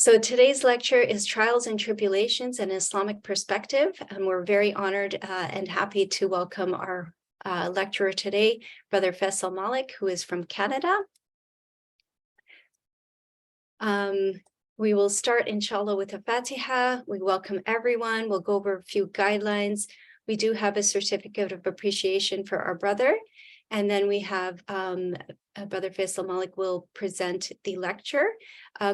So today's lecture is Trials and Tribulations, an Islamic Perspective, and we're very honored and happy to welcome our lecturer today, Brother Faisal Malik, who is from Canada. We will start, inshallah, with a Fatiha. We welcome everyone. We'll go over a few guidelines. We do have a certificate of appreciation for our brother. And then we have Brother Faisal Malik will present the lecture.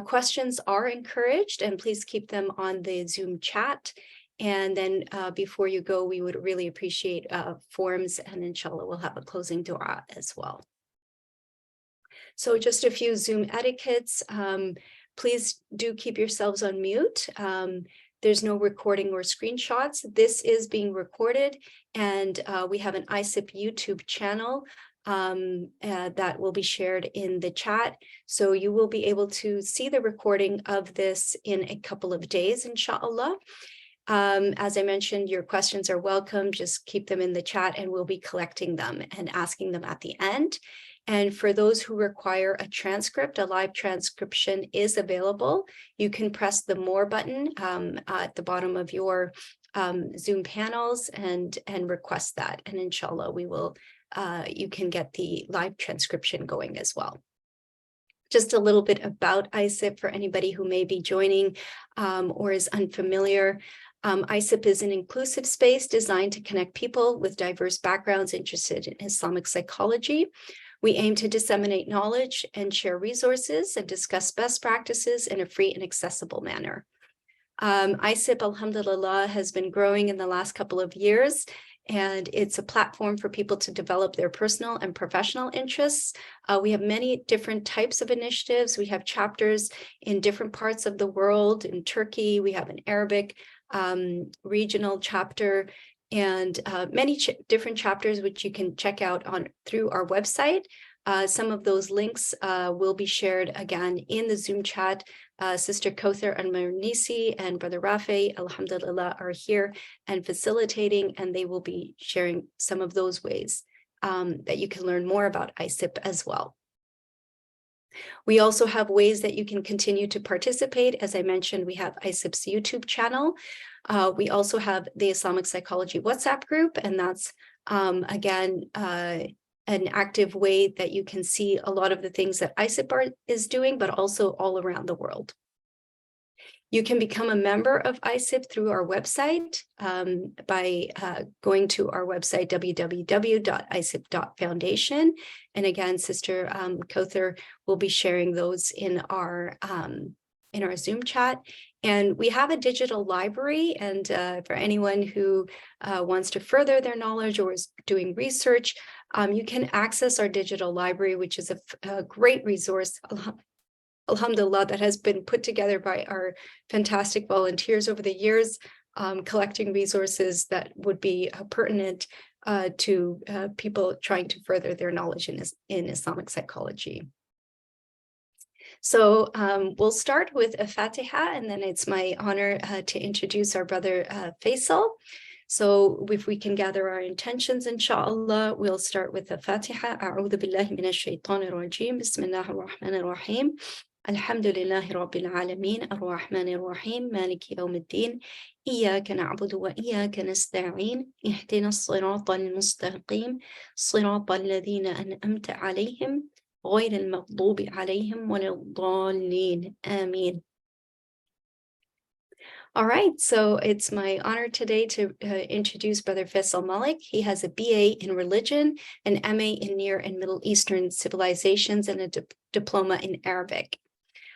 Questions are encouraged, and please keep them on the Zoom chat. And then before you go, we would really appreciate forms, and inshallah, we'll have a closing dua as well. So just a few Zoom etiquettes. Please do keep yourselves on mute. There's no recording or screenshots. This is being recorded, and we have an ISIP YouTube channel that will be shared in the chat. So you will be able to see the recording of this in a couple of days, inshallah. As I mentioned, your questions are welcome. Just keep them in the chat, and we'll be collecting them and asking them at the end. And for those who require a transcript, a live transcription is available. You can press the More button at the bottom of your Zoom panels and request that. And inshallah, we will. You can get the live transcription going as well. Just a little bit about ISIP for anybody who may be joining or is unfamiliar. ISIP is an inclusive space designed to connect people with diverse backgrounds interested in Islamic psychology. We aim to disseminate knowledge and share resources and discuss best practices in a free and accessible manner. ISIP, alhamdulillah, has been growing in the last couple of years, and it's a platform for people to develop their personal and professional interests. We have many different types of initiatives. We have chapters in different parts of the world. In Turkey, we have an Arabic regional chapter, and many different chapters which you can check out through our website. Some of those links will be shared again in the Zoom chat. Sister Kauthar and Marnisi and Brother Rafi, alhamdulillah, are here and facilitating, and they will be sharing some of those ways that you can learn more about ISIP as well. We also have ways that you can continue to participate. As I mentioned, we have ISIP's YouTube channel. We also have the Islamic Psychology WhatsApp group, and that's, again, an active way that you can see a lot of the things that ISIP is doing, but also all around the world. You can become a member of ISIP through our website by going to our website, www.isip.foundation. And again, Sister Kauthar will be sharing those in our Zoom chat. And we have a digital library, and for anyone who wants to further their knowledge or is doing research, you can access our digital library, which is a great resource, alhamdulillah, that has been put together by our fantastic volunteers over the years, collecting resources that would be pertinent to people trying to further their knowledge in Islamic psychology. So we'll start with a Fatiha, and then it's my honor to introduce our brother Faisal. So if we can gather our intentions, inshallah, we'll start with the Fatiha. A'udhu billahi minash shaitanir rajim. Bismillahir rahmanir rahim. Alhamdulillahi rabbil alameen. Ar-Rahmanir Rahim. Maliki yawmiddin. Iyyaka na'budu wa iyyaka nasta'in. Ihdinas siratal mustaqim. Siratal ladhina an'amta alayhim. غير المغضوب عليهم ولا الضالين. Ameen. All right, so it's my honor today to introduce Brother Faisal Malik. He has a BA in religion, an MA in Near and Middle Eastern civilizations, and a diploma in Arabic.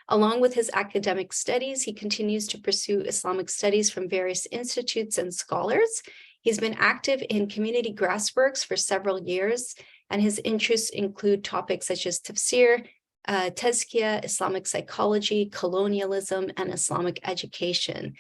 Along with his academic studies, he continues to pursue Islamic studies from various institutes and scholars. He's been active in community grassroots for several years, and his interests include topics such as tafsir, tazkiyah, Islamic psychology, colonialism, and Islamic education.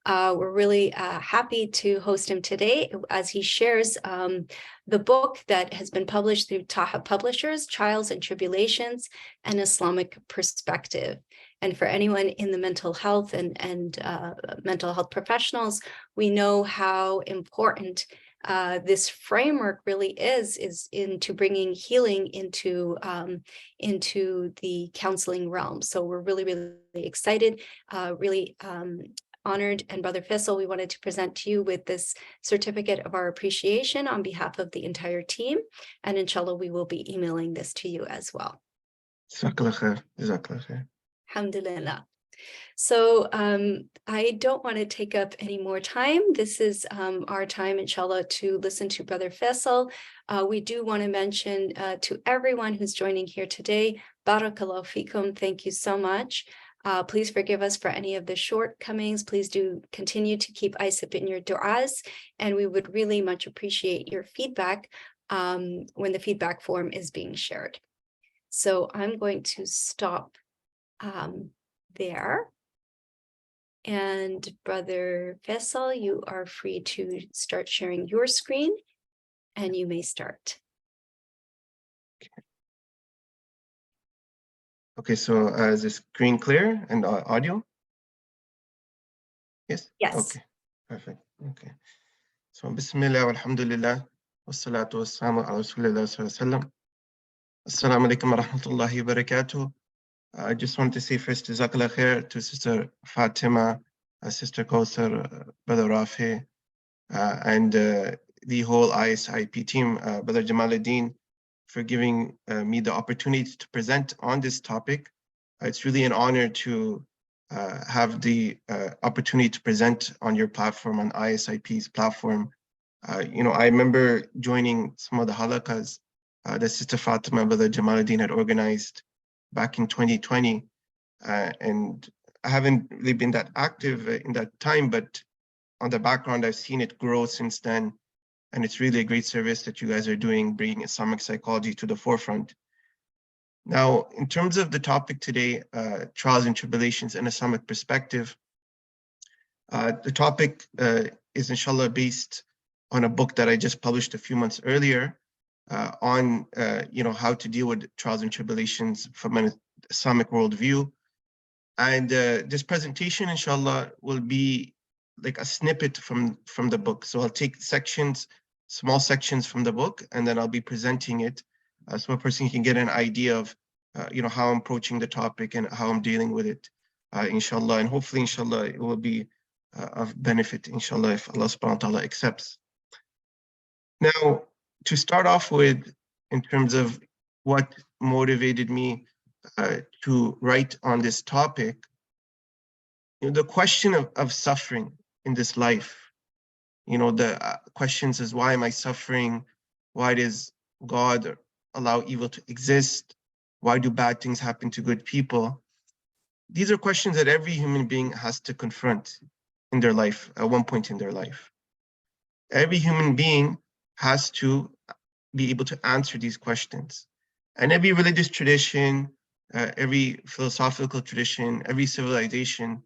We're really happy to host him today as he shares the book that has been published through Taha Publishers, Trials and Tribulations, an Islamic Perspective. And for anyone in the mental health and mental health professionals, we know how important this framework really is into bringing healing into the counseling realm. So we're really, really excited, really honored. And Brother Faisal, we wanted to present to you with this certificate of our appreciation on behalf of the entire team. And inshallah, we will be emailing this to you as well. Jazakallah khair. Jazakallah khair. Alhamdulillah. So I don't want to take up any more time. This is our time, inshallah, to listen to Brother Faisal. We do want to mention to everyone who's joining here today, Barakallahu fikum, thank you so much. Please forgive us for any of the shortcomings. Please do continue to keep ISIP in your du'as, and we would really much appreciate your feedback when the feedback form is being shared. So I'm going to stop there. And Brother Faisal, you are free to start sharing your screen, and you may start. Okay, so is the screen clear and audio? Yes? Yes. Okay, perfect. Okay. So, Bismillah, alhamdulillah, wassalatu wassalamu ala rasulillah sallallahu alaihi wasallam. Assalamu alaikum wa rahmatullahi wa barakatuh. I just want to say first, Jazakallah khair to Sister Fatima, Sister Kausar, Brother Rafi, and the whole ISIP team, Brother Jamaluddin, for giving me the opportunity to present on this topic. It's really an honor to have the opportunity to present on your platform, on ISIP's platform. You know, I remember joining some of the halakas that Sister Fatima and Brother Jamaluddin had organized back in 2020. And I haven't really been that active in that time, but on the background, I've seen it grow since then. And it's really a great service that you guys are doing, bringing Islamic psychology to the forefront. Now, in terms of the topic today, trials and tribulations in Islamic perspective, the topic is inshallah based on a book that I just published a few months earlier on you know, how to deal with trials and tribulations from an Islamic worldview. And this presentation, inshallah, will be like a snippet from the book. So I'll take sections, small sections from the book, and then I'll be presenting it so a person can get an idea of you know, how I'm approaching the topic and how I'm dealing with it, inshallah. And hopefully, inshallah, it will be of benefit, inshallah, if Allah subhanahu wa ta'ala accepts. Now, to start off with, in terms of what motivated me to write on this topic, you know, the question of suffering in this life, you know, the questions is, why am I suffering? Why does God allow evil to exist? Why do bad things happen to good people? These are questions that every human being has to confront in their life, at one point in their life. Every human being has to be able to answer these questions. And every religious tradition, every philosophical tradition, every civilization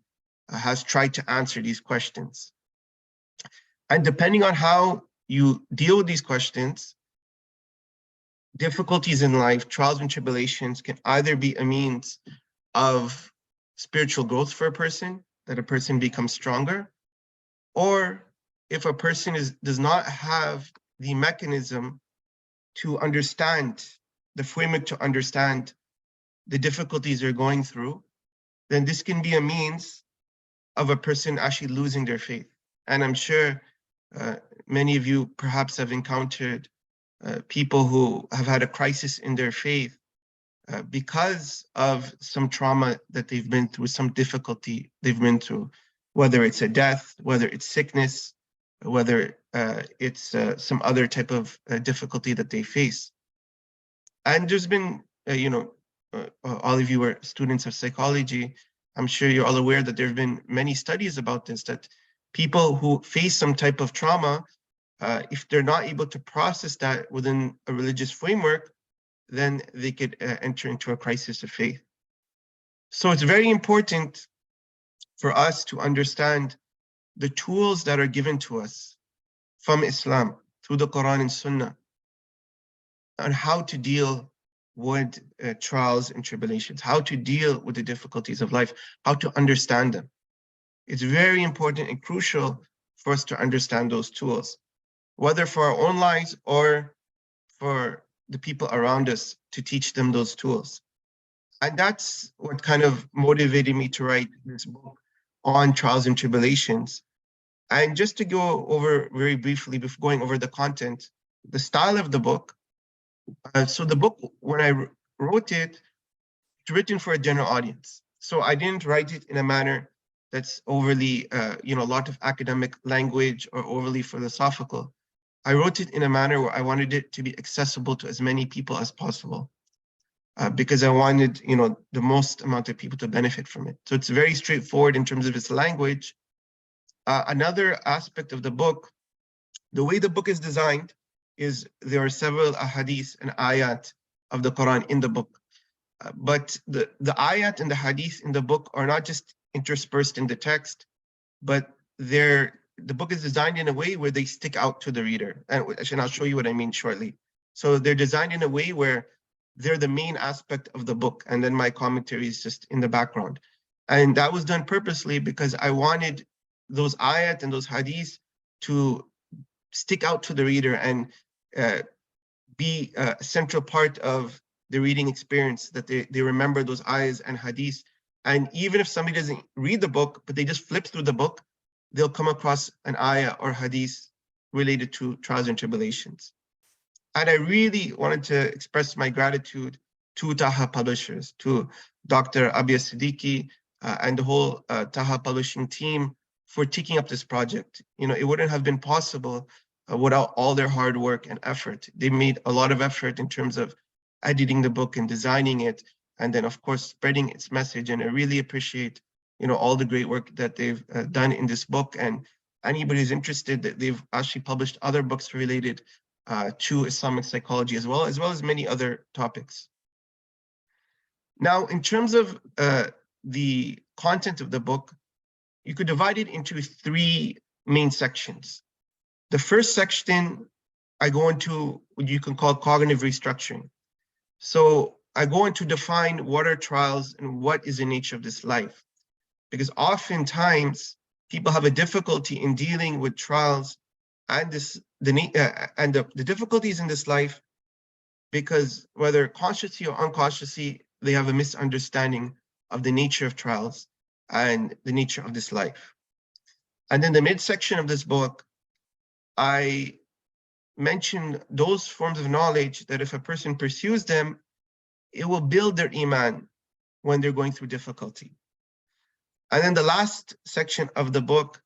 has tried to answer these questions. And depending on how you deal with these questions, difficulties in life, trials and tribulations can either be a means of spiritual growth for a person, that a person becomes stronger, or if a person does not have the mechanism to understand, the framework to understand the difficulties they're going through, then this can be a means of a person actually losing their faith. And I'm sure many of you perhaps have encountered people who have had a crisis in their faith because of some trauma that they've been through, some difficulty they've been through, whether it's a death, whether it's sickness, whether it's some other type of difficulty that they face. And there's been, you know, all of you are students of psychology. I'm sure you're all aware that there have been many studies about this, that people who face some type of trauma, if they're not able to process that within a religious framework, then they could enter into a crisis of faith. So it's very important for us to understand the tools that are given to us from Islam through the Quran and Sunnah on how to deal with trials and tribulations, how to deal with the difficulties of life, how to understand them. It's very important and crucial for us to understand those tools. whether for our own lives or for the people around us, to teach them those tools. And that's what kind of motivated me to write this book on trials and tribulations. And just to go over very briefly, before going over the content, the style of the book. So the book, when I wrote it, it's written for a general audience. So I didn't write it in a manner that's overly, a lot of academic language or overly philosophical. I wrote it in a manner where I wanted it to be accessible to as many people as possible, because I wanted, the most amount of people to benefit from it. So it's very straightforward in terms of its language. Another aspect of the book, the way the book is designed, is there are several ahadith and ayat of the Quran in the book. But the ayat and the hadith in the book are not just interspersed in the text, but the book is designed in a way where they stick out to the reader. And I'll show you what I mean shortly. So they're designed in a way where they're the main aspect of the book, and then my commentary is just in the background. And that was done purposely because I wanted those ayat and those hadiths to stick out to the reader and be a central part of the reading experience, that they remember those ayahs and hadiths. And even if somebody doesn't read the book, but they just flip through the book, they'll come across an ayah or hadith related to trials and tribulations. And I really wanted to express my gratitude to Taha Publishers, to Dr. Abia Siddiqui, and the whole Taha Publishing team for taking up this project. It wouldn't have been possible without all their hard work and effort. They made a lot of effort in terms of editing the book and designing it, and then of course spreading its message. And I really appreciate, all the great work that they've done in this book. And anybody who's interested, that they've actually published other books related to Islamic psychology as well as many other topics. Now, in terms of the content of the book, you could divide it into 3 main sections. The first section, I go into what you can call cognitive restructuring. So I go into define what are trials and what is the nature of this life. Because oftentimes people have a difficulty in dealing with trials and the difficulties in this life, because whether consciously or unconsciously, they have a misunderstanding of the nature of trials and the nature of this life. And in the midsection of this book, I mention those forms of knowledge that if a person pursues them, it will build their iman when they're going through difficulty. And then the last section of the book,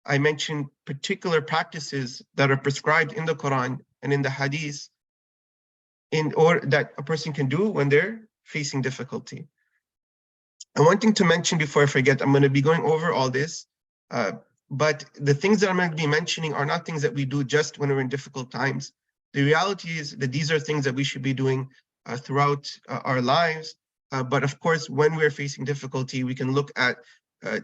I mention particular practices that are prescribed in the Quran and in the Hadith, or that a person can do when they're facing difficulty. And one thing to mention before I forget, I'm going to be going over all this, but the things that I'm going to be mentioning are not things that we do just when we're in difficult times. The reality is that these are things that we should be doing throughout our lives. But of course, when we're facing difficulty, we can look at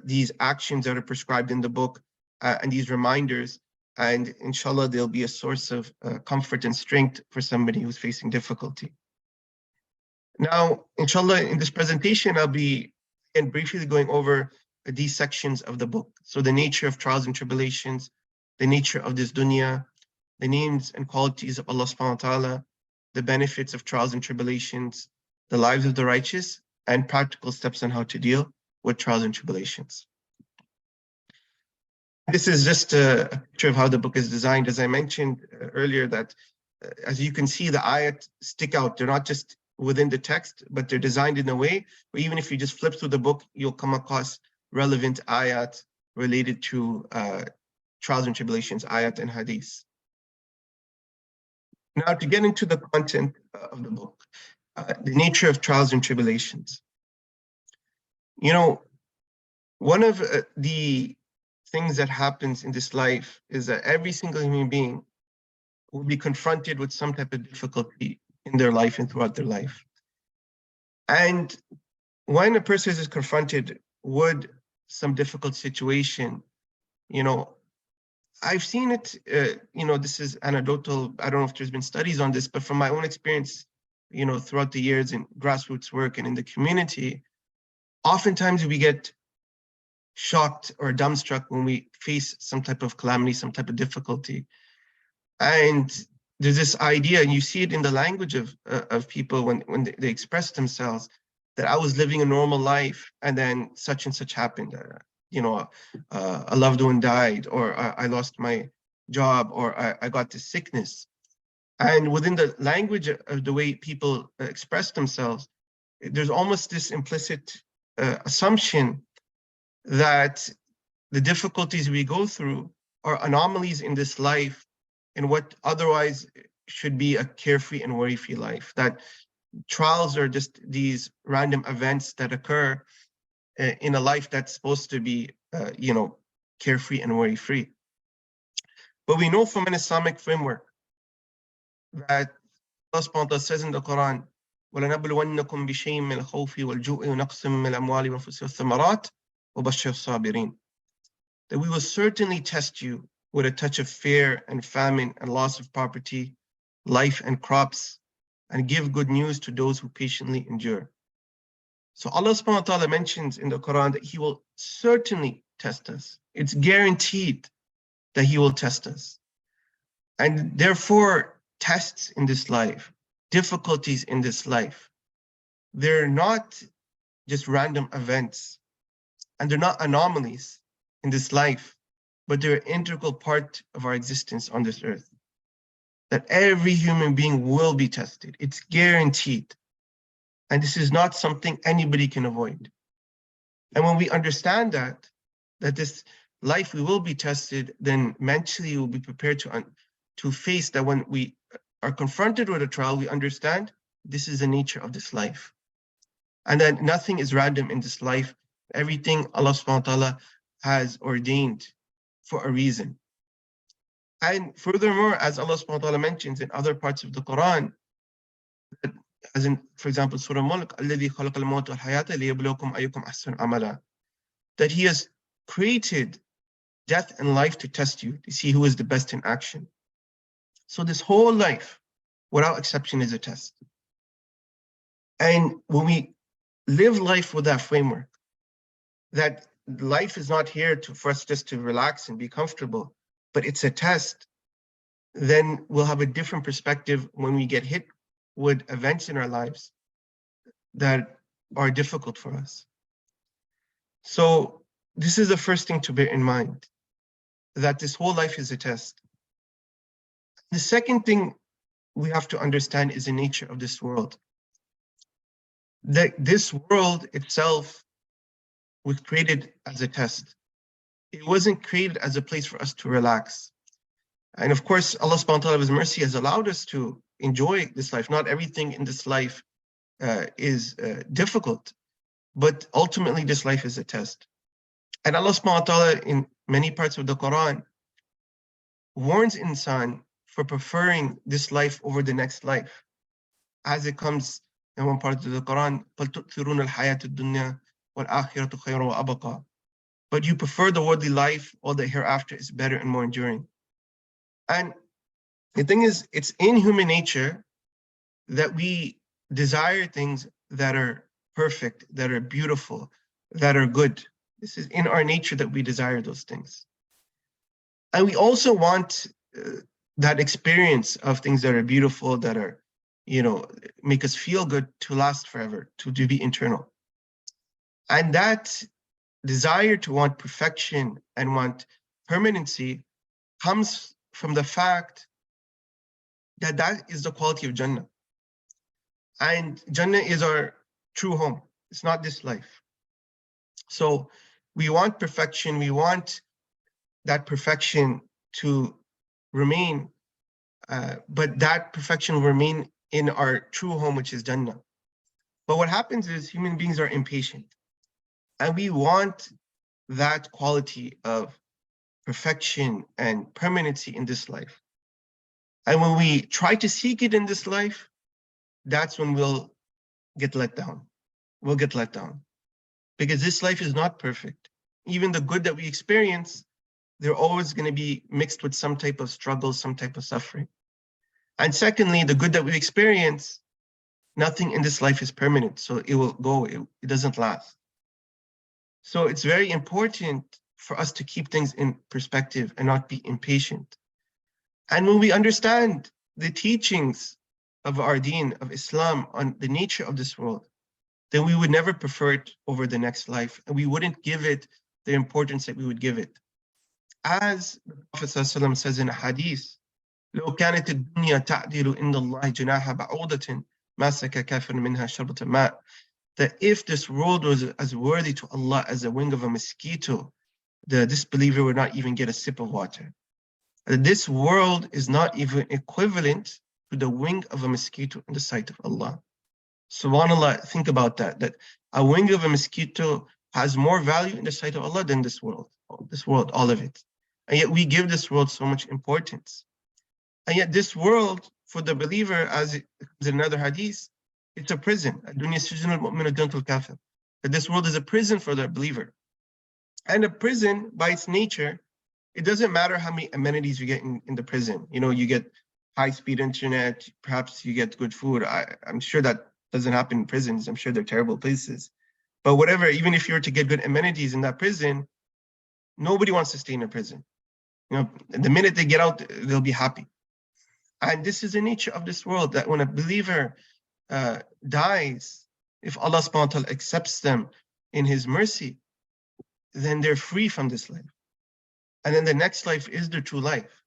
these actions that are prescribed in the book and these reminders, and inshallah, they'll be a source of comfort and strength for somebody who's facing difficulty. Now, inshallah, in this presentation, I'll be briefly going over these sections of the book. So the nature of trials and tribulations, the nature of this dunya, the names and qualities of Allah subhanahu wa ta'ala, the benefits of trials and tribulations, the lives of the righteous, and practical steps on how to deal with trials and tribulations. This is just a picture of how the book is designed. As I mentioned earlier, that as you can see, the ayat stick out. They're not just within the text, but they're designed in a way where even if you just flip through the book, you'll come across relevant ayat related to trials and tribulations, ayat and hadith. Now, to get into the content of the book, the nature of trials and tribulations. One of the things that happens in this life is that every single human being will be confronted with some type of difficulty in their life and throughout their life. And when a person is confronted with some difficult situation, I've seen it, this is anecdotal. I don't know if there's been studies on this, but from my own experience, throughout the years in grassroots work and in the community, oftentimes we get shocked or dumbstruck when we face some type of calamity, some type of difficulty. And there's this idea, and you see it in the language of people when they express themselves, that I was living a normal life and then such and such happened. A loved one died, or I lost my job, or I got this sickness. And within the language of the way people express themselves, there's almost this implicit assumption that the difficulties we go through are anomalies in this life, in what otherwise should be a carefree and worry-free life. That trials are just these random events that occur in a life that's supposed to be, carefree and worry-free. But we know from an Islamic framework that Allah subhanahu wa ta'ala says in the Quran, وَلَنَبْلُوَنَّكُمْ بِشَيْءٍ مِّنَ الْخَوْفِ وَالْجُوعِ وَنَقْصٍ مِّنَ الْأَمْوَالِ وَالْأَنفُسِ وَالثَّمَرَاتِ وَبَشِّرِ الصَّابِرِينَ. That we will certainly test you with a touch of fear and famine and loss of property, life and crops, and give good news to those who patiently endure. So Allah subhanahu wa ta'ala mentions in the Quran that He will certainly test us. It's guaranteed that He will test us. And therefore, tests in this life, difficulties in this life, they're not just random events, and they're not anomalies in this life, but they're an integral part of our existence on this earth. That every human being will be tested. It's guaranteed. And this is not something anybody can avoid. And when we understand that this life we will be tested, then mentally we'll be prepared to face that. When we are confronted with a trial, we understand this is the nature of this life. And that nothing is random in this life. Everything Allah subhanahu wa ta'ala has ordained for a reason. And furthermore, as Allah subhanahu wa ta'ala mentions in other parts of the Quran, as in, for example, Surah Mulk, الَّذِي خَلَقَ الْمَوْتَ وَالْحَيَاةَ لِيَبْلُوَكُمْ أَيُّكُمْ أَحْسَنُ عَمَلًا. That He has created death and life to test you, to see who is the best in action. So this whole life, without exception, is a test. And when we live life with that framework, that life is not here for us just to relax and be comfortable, but it's a test, then we'll have a different perspective when we get hit with events in our lives that are difficult for us. So this is the first thing to bear in mind, that this whole life is a test. The second thing we have to understand is the nature of this world. That this world itself was created as a test. It wasn't created as a place for us to relax. And of course, Allah subhanahu wa ta'ala, with His mercy, has allowed us to enjoy this life. Not everything in this life is difficult, but ultimately this life is a test. And Allah subhanahu wa ta'ala, in many parts of the Quran, warns insan for preferring this life over the next life. As it comes in one part of the Quran, بَلْ تُؤْثِرُونَ الْحَيَاةَ الدُّنْيَا وَالْآخِرَةُ خَيْرٌ وَأَبْقَى. But you prefer the worldly life, or the hereafter is better and more enduring. And the thing is, it's in human nature that we desire things that are perfect, that are beautiful, that are good. This is in our nature that we desire those things. And we also want that experience of things that are beautiful, that are, make us feel good, to last forever, to be eternal. And that desire to want perfection and want permanency comes from the fact that that is the quality of Jannah. And Jannah is our true home. It's not this life. So we want perfection. We want that perfection to remain, but that perfection will remain in our true home, which is Jannah. But what happens is human beings are impatient, and we want that quality of perfection and permanency in this life. And when we try to seek it in this life, that's when we'll get let down. We'll get let down. Because this life is not perfect. Even the good that we experience, they're always going to be mixed with some type of struggle, some type of suffering. And secondly, the good that we experience, nothing in this life is permanent. So it will go, it doesn't last. So it's very important for us to keep things in perspective and not be impatient. And when we understand the teachings of our deen, of Islam, on the nature of this world, then we would never prefer it over the next life, and we wouldn't give it the importance that we would give it. As the Prophet ﷺ says in a hadith, لو كانت الدنيا تعدل عند الله جناح بعوضة ما سكى كافر منها شربة ماء, that if this world was as worthy to Allah as the wing of a mosquito, the disbeliever would not even get a sip of water. This world is not even equivalent to the wing of a mosquito in the sight of Allah. SubhanAllah, think about that, that a wing of a mosquito has more value in the sight of Allah than this world, all of it. And yet we give this world so much importance. And yet this world, for the believer, as it is in another hadith, it's a prison. That this world is a prison for the believer. And a prison, by its nature, it doesn't matter how many amenities you get in the prison. You know, you get high-speed internet, perhaps you get good food. I'm sure that doesn't happen in prisons. I'm sure they're terrible places. But whatever, even if you were to get good amenities in that prison, nobody wants to stay in a prison. You know, the minute they get out, they'll be happy. And this is the nature of this world, that when a believer dies, if Allah subhanahu wa ta'ala accepts them in His mercy, then they're free from this life. And then the next life is the true life.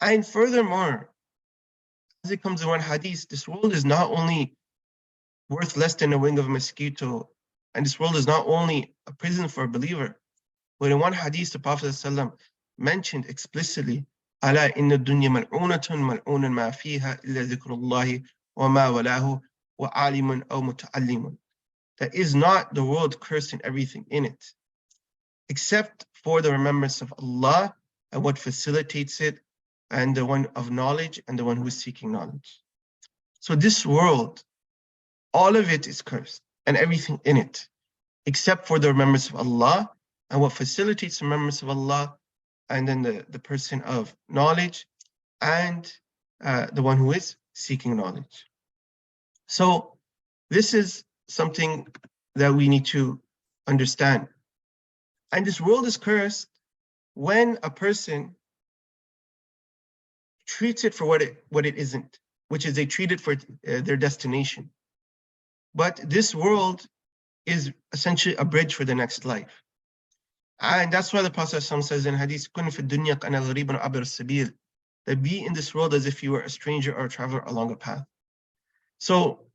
And furthermore, as it comes in one hadith, this world is not only worth less than a wing of a mosquito, and this world is not only a prison for a believer, but in one hadith, the Prophet ﷺ mentioned explicitly, ألا إن الدنيا ملعونة ملعون ما فيها إلا ذكر الله وما وله وعالم أو متعلم. That is not the world cursed and everything in it, except for the remembrance of Allah and what facilitates it, and the one of knowledge and the one who is seeking knowledge. So this world, all of it is cursed and everything in it, except for the remembrance of Allah and what facilitates the remembrance of Allah, and then the person of knowledge and the one who is seeking knowledge. So this is something that we need to understand. And this world is cursed when a person treats it for what it isn't, which is they treat it for their destination. But this world is essentially a bridge for the next life. And that's why the Prophet says in Hadith, "Kun fi dunya kana ghariban abir sabil," that be in this world as if you were a stranger or a traveler along a path. So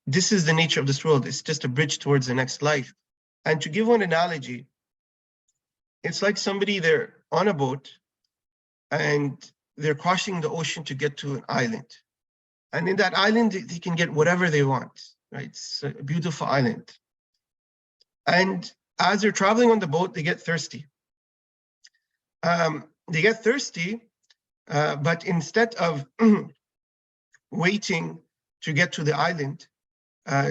this is the nature of this world. It's just a bridge towards the next life. And to give one analogy, it's like somebody, they're on a boat and they're crossing the ocean to get to an island. And in that island, they can get whatever they want, right? It's a beautiful island. And as they're traveling on the boat, they get thirsty. But instead of waiting to get to the island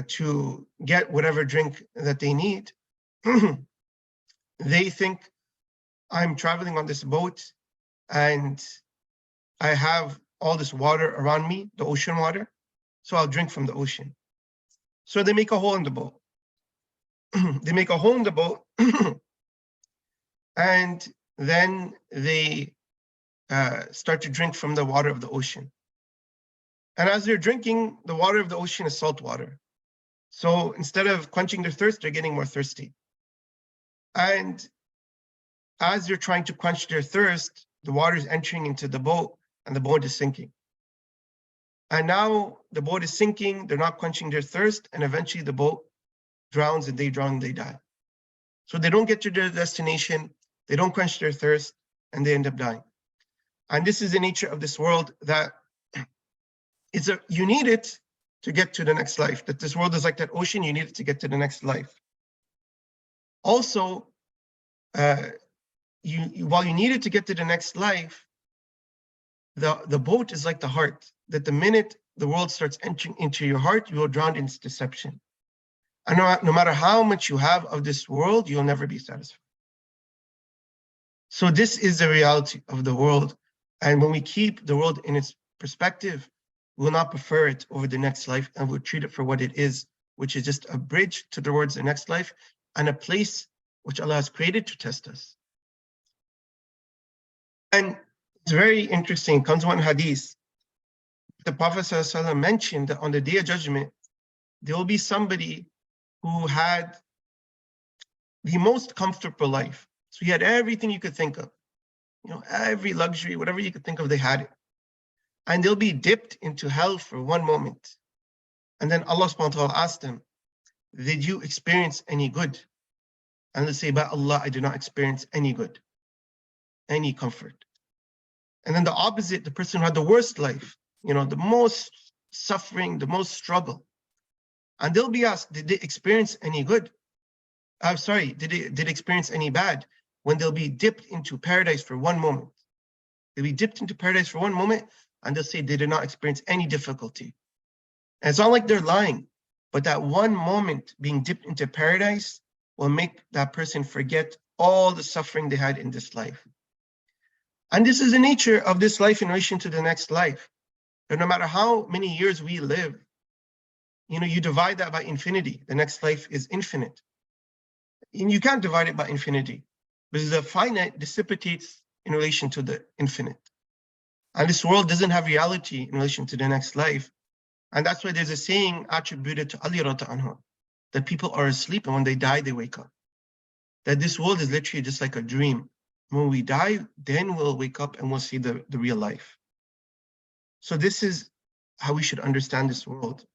to get whatever drink that they need, they think, I'm traveling on this boat and I have all this water around me, the ocean water, so I'll drink from the ocean. So they make a hole in the boat. They make a hole in the boat and then they start to drink from the water of the ocean. And as they're drinking, the water of the ocean is salt water. So instead of quenching their thirst, they're getting more thirsty. And as they're trying to quench their thirst, the water is entering into the boat and the boat is sinking. And now the boat is sinking, they're not quenching their thirst, and eventually the boat drowns and they drown and they die. So they don't get to their destination, they don't quench their thirst, and they end up dying. And this is the nature of this world, that you need it to get to the next life. That this world is like that ocean, you need it to get to the next life. Also, while you need it to get to the next life, the boat is like the heart, that the minute the world starts entering into your heart, you will drown in its deception. And no matter how much you have of this world, you'll never be satisfied. So this is the reality of the world. And when we keep the world in its perspective, we will not prefer it over the next life, and we'll treat it for what it is, which is just a bridge towards the next life and a place which Allah has created to test us. And It's very interesting. It comes in one hadith. The Prophet ﷺ mentioned that on the Day of Judgment, there will be somebody who had the most comfortable life. So he had everything you could think of. Every luxury, whatever you could think of, they had it. And they'll be dipped into hell for one moment. And then Allah subhanahu wa ta'ala asked them, did you experience any good? And they say, by Allah, I did not experience any good, any comfort. And then the opposite, the person who had the worst life, the most suffering, the most struggle. And they'll be asked, did they experience any good? I'm sorry, did they experience any bad? When they'll be dipped into paradise for one moment. They'll be dipped into paradise for one moment, and they'll say they did not experience any difficulty. And it's not like they're lying, but that one moment being dipped into paradise will make that person forget all the suffering they had in this life. And this is the nature of this life in relation to the next life. That no matter how many years we live, you divide that by infinity. The next life is infinite. And you can't divide it by infinity, because the finite dissipates in relation to the infinite. And this world doesn't have reality in relation to the next life. And that's why there's a saying attributed to Ali radiallahu anhu, that people are asleep and when they die, they wake up. That this world is literally just like a dream. When we die, then we'll wake up and we'll see the real life. So this is how we should understand this world.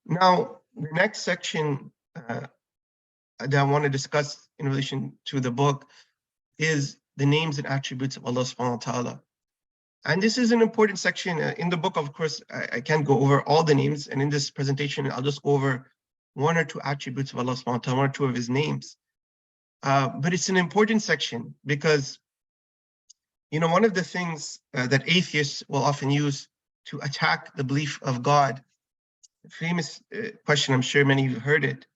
Now, the next section that I want to discuss in relation to the book is the names and attributes of Allah subhanahu wa ta'ala. And this is an important section in the book. Of course, I can't go over all the names. And in this presentation, I'll just go over one or two attributes of Allah subhanahu wa ta'ala, one or two of his names. But it's an important section because, one of the things that atheists will often use to attack the belief of God, a famous question, I'm sure many of you have heard it,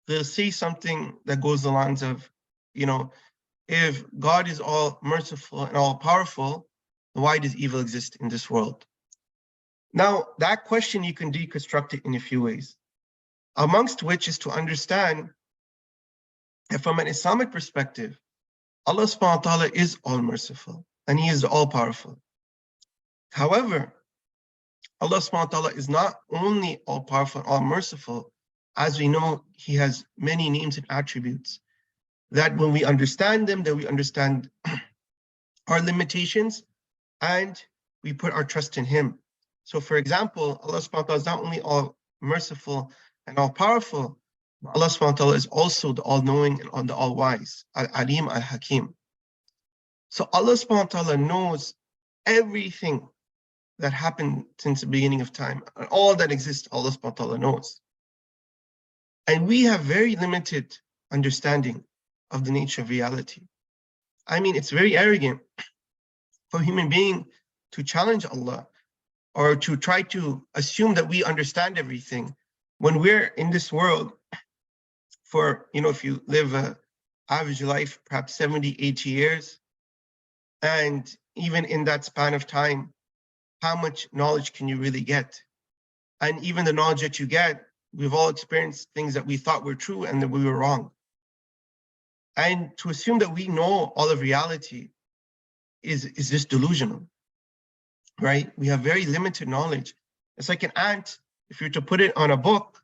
they'll say something that goes the lines of, if God is all merciful and all powerful, why does evil exist in this world? Now, that question, you can deconstruct it in a few ways, amongst which is to understand that from an Islamic perspective, Allah subhanahu wa ta'ala is all merciful and he is all powerful. However, Allah subhanahu wa ta'ala is not only all powerful and all merciful. As we know, he has many names and attributes that when we understand them, that we understand our limitations and we put our trust in him. So for example, Allah subhanahu wa ta'ala is not only all merciful and all powerful, but Allah subhanahu wa ta'ala is also the all-knowing and the all-wise, Al-Alim, Al-Hakim. So Allah subhanahu wa ta'ala knows everything that happened since the beginning of time, and all that exists, Allah subhanahu wa ta'ala knows. And we have very limited understanding of the nature of reality. I mean, it's very arrogant for a human being to challenge Allah or to try to assume that we understand everything when we're in this world for, if you live an average life, perhaps 70, 80 years, and even in that span of time, how much knowledge can you really get? And even the knowledge that you get, we've all experienced things that we thought were true and that we were wrong. And to assume that we know all of reality is just delusional, right? We have very limited knowledge. It's like an ant. If you're to put it on a book,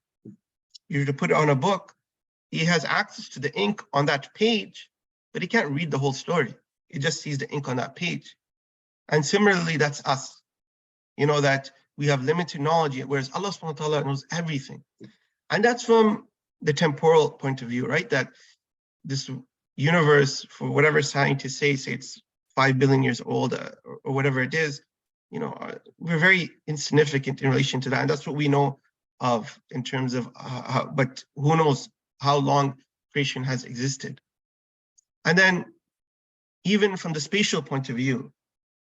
he has access to the ink on that page, but he can't read the whole story. He just sees the ink on that page. And similarly, that's us. That we have limited knowledge, whereas Allah subhanahu wa ta'ala knows everything. And that's from the temporal point of view, right? That this universe, for whatever scientists say it's 5 billion years old or whatever it is, we're very insignificant in relation to that. And that's what we know of in terms of, but who knows how long creation has existed. And then even from the spatial point of view,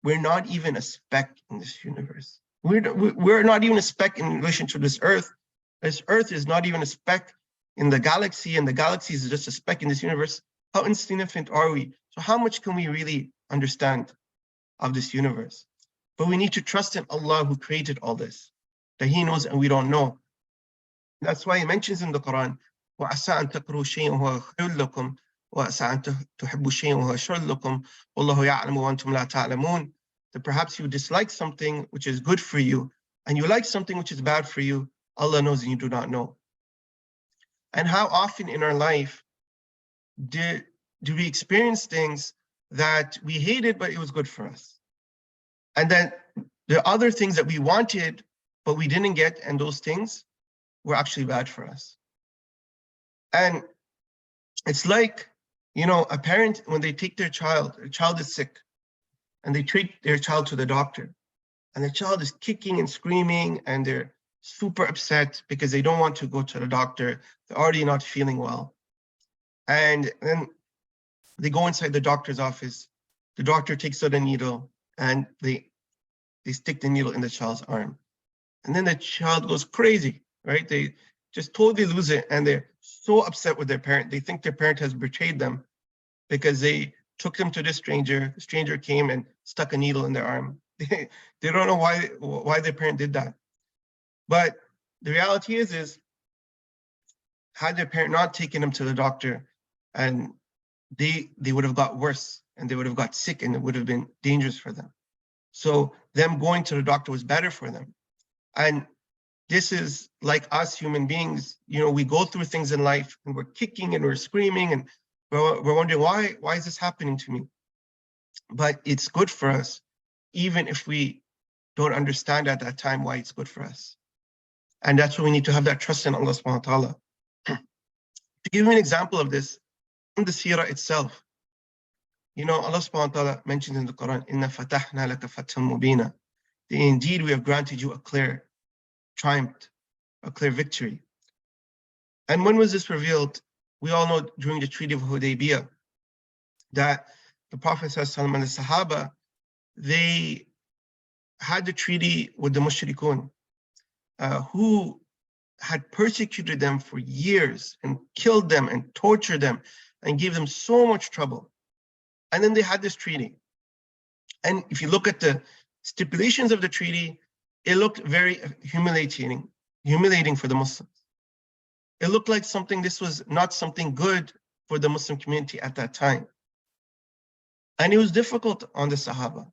we're not even a speck in this universe. We're not even a speck in relation to this earth. This earth is not even a speck in the galaxy, and the galaxy is just a speck in this universe. How insignificant are we? So how much can we really understand of this universe? But we need to trust in Allah who created all this, that he knows and we don't know. That's why he mentions in the Quran, وَعَسَىٰ أَن تَكْرَهُوا شَيْئًا وَهُوَ خَيْرٌ لَكُمْ وَأَسَىٰ أَن تُحِبُّوا شَيْئًا وَهُوَ شَرٌّ لَكُمْ وَاللَّهُ يَعْلَمُ وَأَنْتُمْ لَا تَعْلَمُونَ. That perhaps you dislike something which is good for you, and you like something which is bad for you. Allah knows and you do not know. And how often in our life do we experience things that we hated, but it was good for us? And then there are other things that we wanted, but we didn't get, and those things were actually bad for us. And it's like, a parent, when they take their child is sick, and they take their child to the doctor, and the child is kicking and screaming, and they're super upset because they don't want to go to the doctor. They're already not feeling well. And then they go inside the doctor's office. The doctor takes out a needle, and they stick the needle in the child's arm. And then the child goes crazy, right? They just totally lose it, and they're so upset with their parent. They think their parent has betrayed them because they took them to this stranger. The stranger came and stuck a needle in their arm. They don't know why their parent did that. But the reality is had their parent not taken them to the doctor, and they would have got worse, and they would have got sick, and it would have been dangerous for them. So them going to the doctor was better for them. And this is like us human beings. We go through things in life, and we're kicking and we're screaming, and we're wondering, why is this happening to me? But it's good for us, even if we don't understand at that time why it's good for us. And that's why we need to have that trust in Allah subhanahu wa ta'ala. To give you an example of this, in the seerah itself, Allah subhanahu wa ta'ala mentions in the Quran, Inna fatahna laka fathan mubina. Indeed, we have granted you a clear triumph, a clear victory. And when was this revealed? We all know during the Treaty of Hudaybiyah that the Prophet ﷺ and the Sahaba, they had the treaty with the mushrikun, who had persecuted them for years and killed them and tortured them and gave them so much trouble. And then they had this treaty. And if you look at the stipulations of the treaty, it looked very humiliating for the Muslims. It looked like this was not something good for the Muslim community at that time. And it was difficult on the Sahaba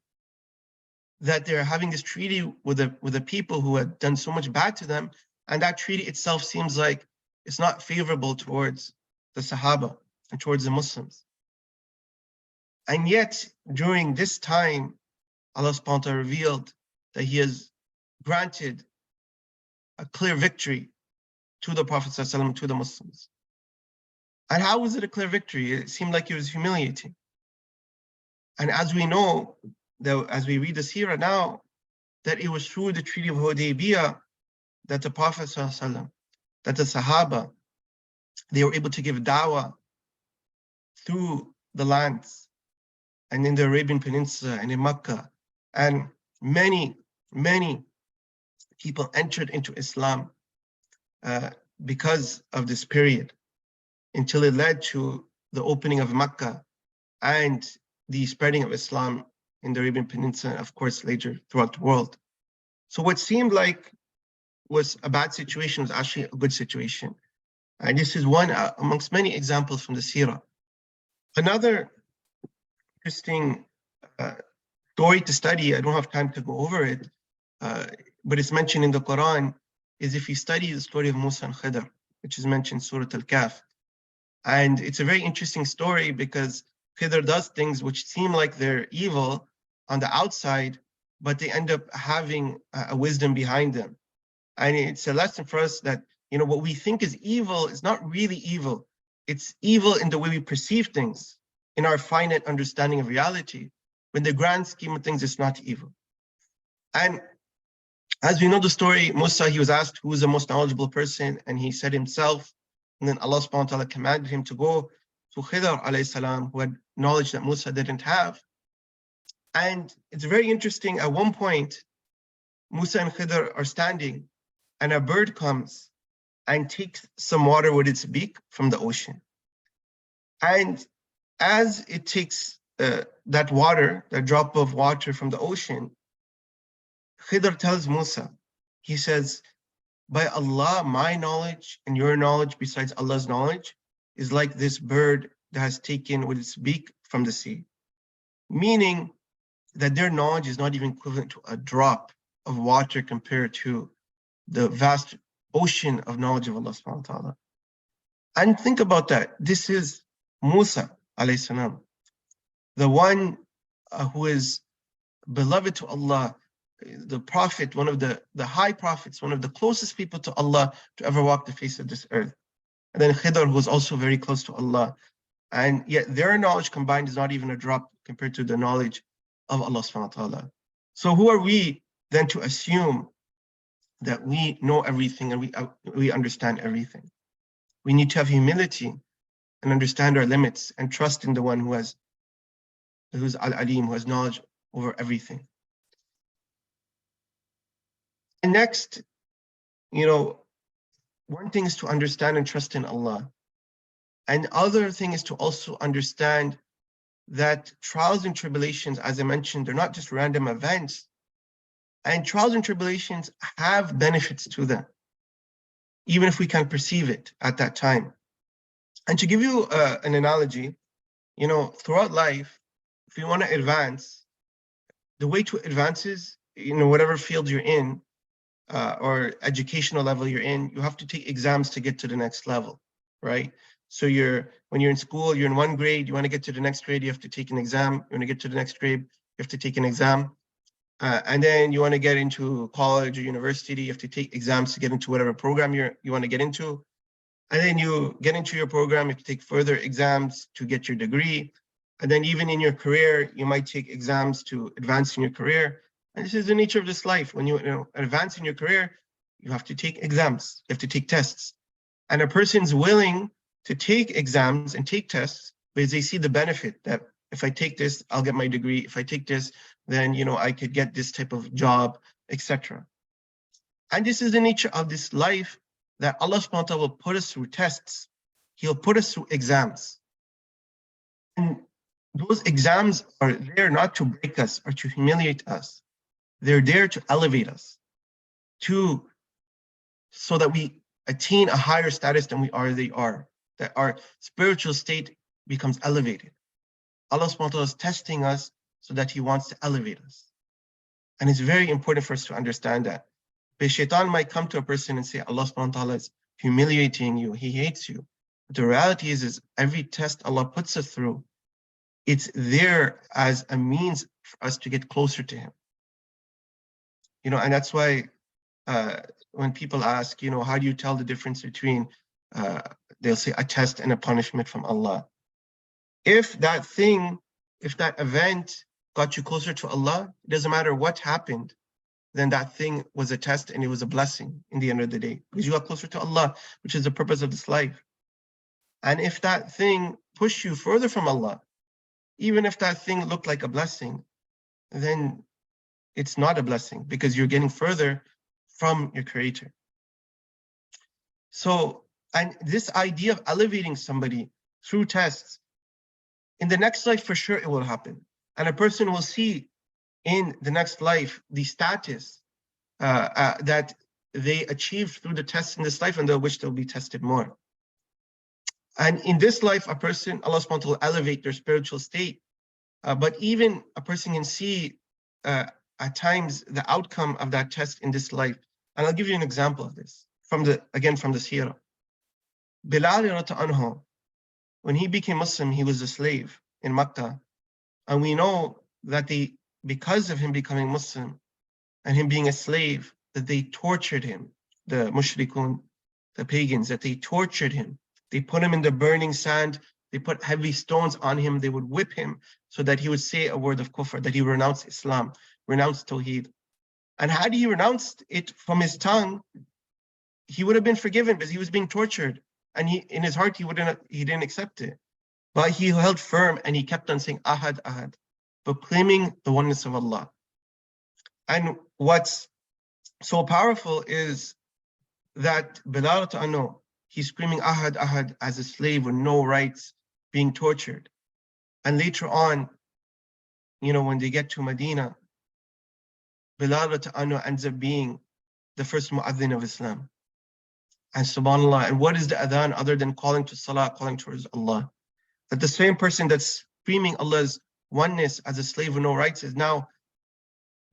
that they're having this treaty with the people who had done so much bad to them, and that treaty itself seems like it's not favorable towards the Sahaba and towards the Muslims. And yet, during this time, Allah subhanahu wa ta'ala revealed that He has granted a clear victory to the Prophet ﷺ, to the Muslims. And how was it a clear victory? It seemed like it was humiliating. And as we know, as we read the seerah now, that it was through the Treaty of Hudaybiyah that the Prophet ﷺ, that the Sahaba, they were able to give da'wah through the lands and in the Arabian Peninsula and in Mecca. And many, many people entered into Islam because of this period, until it led to the opening of Mecca and the spreading of Islam in the Arabian Peninsula, of course, later throughout the world. So what seemed like was a bad situation was actually a good situation. And this is one amongst many examples from the seerah. Another interesting story to study, I don't have time to go over it, but it's mentioned in the Quran, is if you study the story of Musa and Khidr, which is mentioned in Surah Al-Kahf. And it's a very interesting story because Khidr does things which seem like they're evil on the outside, but they end up having a wisdom behind them. And it's a lesson for us that, what we think is evil is not really evil. It's evil in the way we perceive things, in our finite understanding of reality. But in the grand scheme of things, it's not evil. And as we know the story, Musa, he was asked who is the most knowledgeable person, and he said himself. And then Allah subhanahu wa ta'ala commanded him to go to Khidr alayhi salam, who had knowledge that Musa didn't have. And it's very interesting, at one point, Musa and Khidr are standing, and a bird comes and takes some water with its beak from the ocean. And as it takes that water, that drop of water from the ocean, Khidr tells Musa, he says, by Allah, my knowledge and your knowledge besides Allah's knowledge is like this bird that has taken with its beak from the sea. Meaning that their knowledge is not even equivalent to a drop of water compared to the vast ocean of knowledge of Allah subhanahu wa ta'ala. And think about that. This is Musa alayhi salam, the one who is beloved to Allah, the prophet, one of the high prophets, one of the closest people to Allah to ever walk the face of this earth. And then Khidr, who was also very close to Allah. And yet their knowledge combined is not even a drop compared to the knowledge of Allah subhanahu wa ta'ala. So who are we then to assume that we know everything and we understand everything? We need to have humility and understand our limits and trust in the one who's Al-Alim, who has knowledge over everything. And next, one thing is to understand and trust in Allah. And other thing is to also understand that trials and tribulations, as I mentioned, they're not just random events. And trials and tribulations have benefits to them, even if we can't perceive it at that time. And to give you an analogy, throughout life, if you want to advance, the way to advance is, whatever field you're in, or educational level you're in, you have to take exams to get to the next level, right? So when you're in school, you're in one grade, you want to get to the next grade, you have to take an exam. You want to get to the next grade, you have to take an exam. And then you want to get into college or university, you have to take exams to get into whatever program you want to get into. And then you get into your program, you have to take further exams to get your degree. And then even in your career, you might take exams to advance in your career. And this is the nature of this life. When you advance in your career, you have to take exams, you have to take tests. And a person's willing to take exams and take tests because they see the benefit that if I take this, I'll get my degree. If I take this, then I could get this type of job, etc. And this is the nature of this life, that Allah subhanahu wa ta'ala will put us through tests. He'll put us through exams. And those exams are there not to break us or to humiliate us. They're there to elevate us, so that we attain a higher status than we already are, that our spiritual state becomes elevated. Allah subhanahu wa ta'ala is testing us so that He wants to elevate us. And it's very important for us to understand that. Because shaitan might come to a person and say, Allah subhanahu wa ta'ala is humiliating you, He hates you. But the reality is every test Allah puts us through, it's there as a means for us to get closer to Him. And that's why when people ask, how do you tell the difference between, they'll say a test and a punishment from Allah. If that event got you closer to Allah, it doesn't matter what happened, then that thing was a test and it was a blessing in the end of the day, because you got closer to Allah, which is the purpose of this life. And if that thing pushed you further from Allah, even if that thing looked like a blessing, then it's not a blessing because you're getting further from your Creator. So, and this idea of elevating somebody through tests, in the next life for sure it will happen. And a person will see in the next life the status that they achieved through the tests in this life, and they'll wish they'll be tested more. And in this life, a person, Allah subhanahu wa ta'ala will elevate their spiritual state. But even a person can see at times the outcome of that test in this life. And I'll give you an example of this from the seerah. Bilal anhu, when he became Muslim, he was a slave in Makkah. And we know that because of him becoming Muslim and him being a slave, that they tortured him, the mushrikun, the pagans, that they tortured him. They put him in the burning sand. They put heavy stones on him. They would whip him so that he would say a word of kufr, that he would renounce Islam, renounce Tawheed. And had he renounced it from his tongue, he would have been forgiven because he was being tortured. And in his heart, he didn't accept it. But he held firm and he kept on saying, Ahad, Ahad, proclaiming the oneness of Allah. And what's so powerful is that Bilal ta'anu, he's screaming Ahad, Ahad as a slave with no rights, being tortured. And later on, when they get to Medina, Bilal ta'anu ends up being the first mu'adhin of Islam. And subhanAllah, and what is the adhan other than calling to salah, calling towards Allah? That the same person that's screaming Allah's oneness as a slave with no rights is now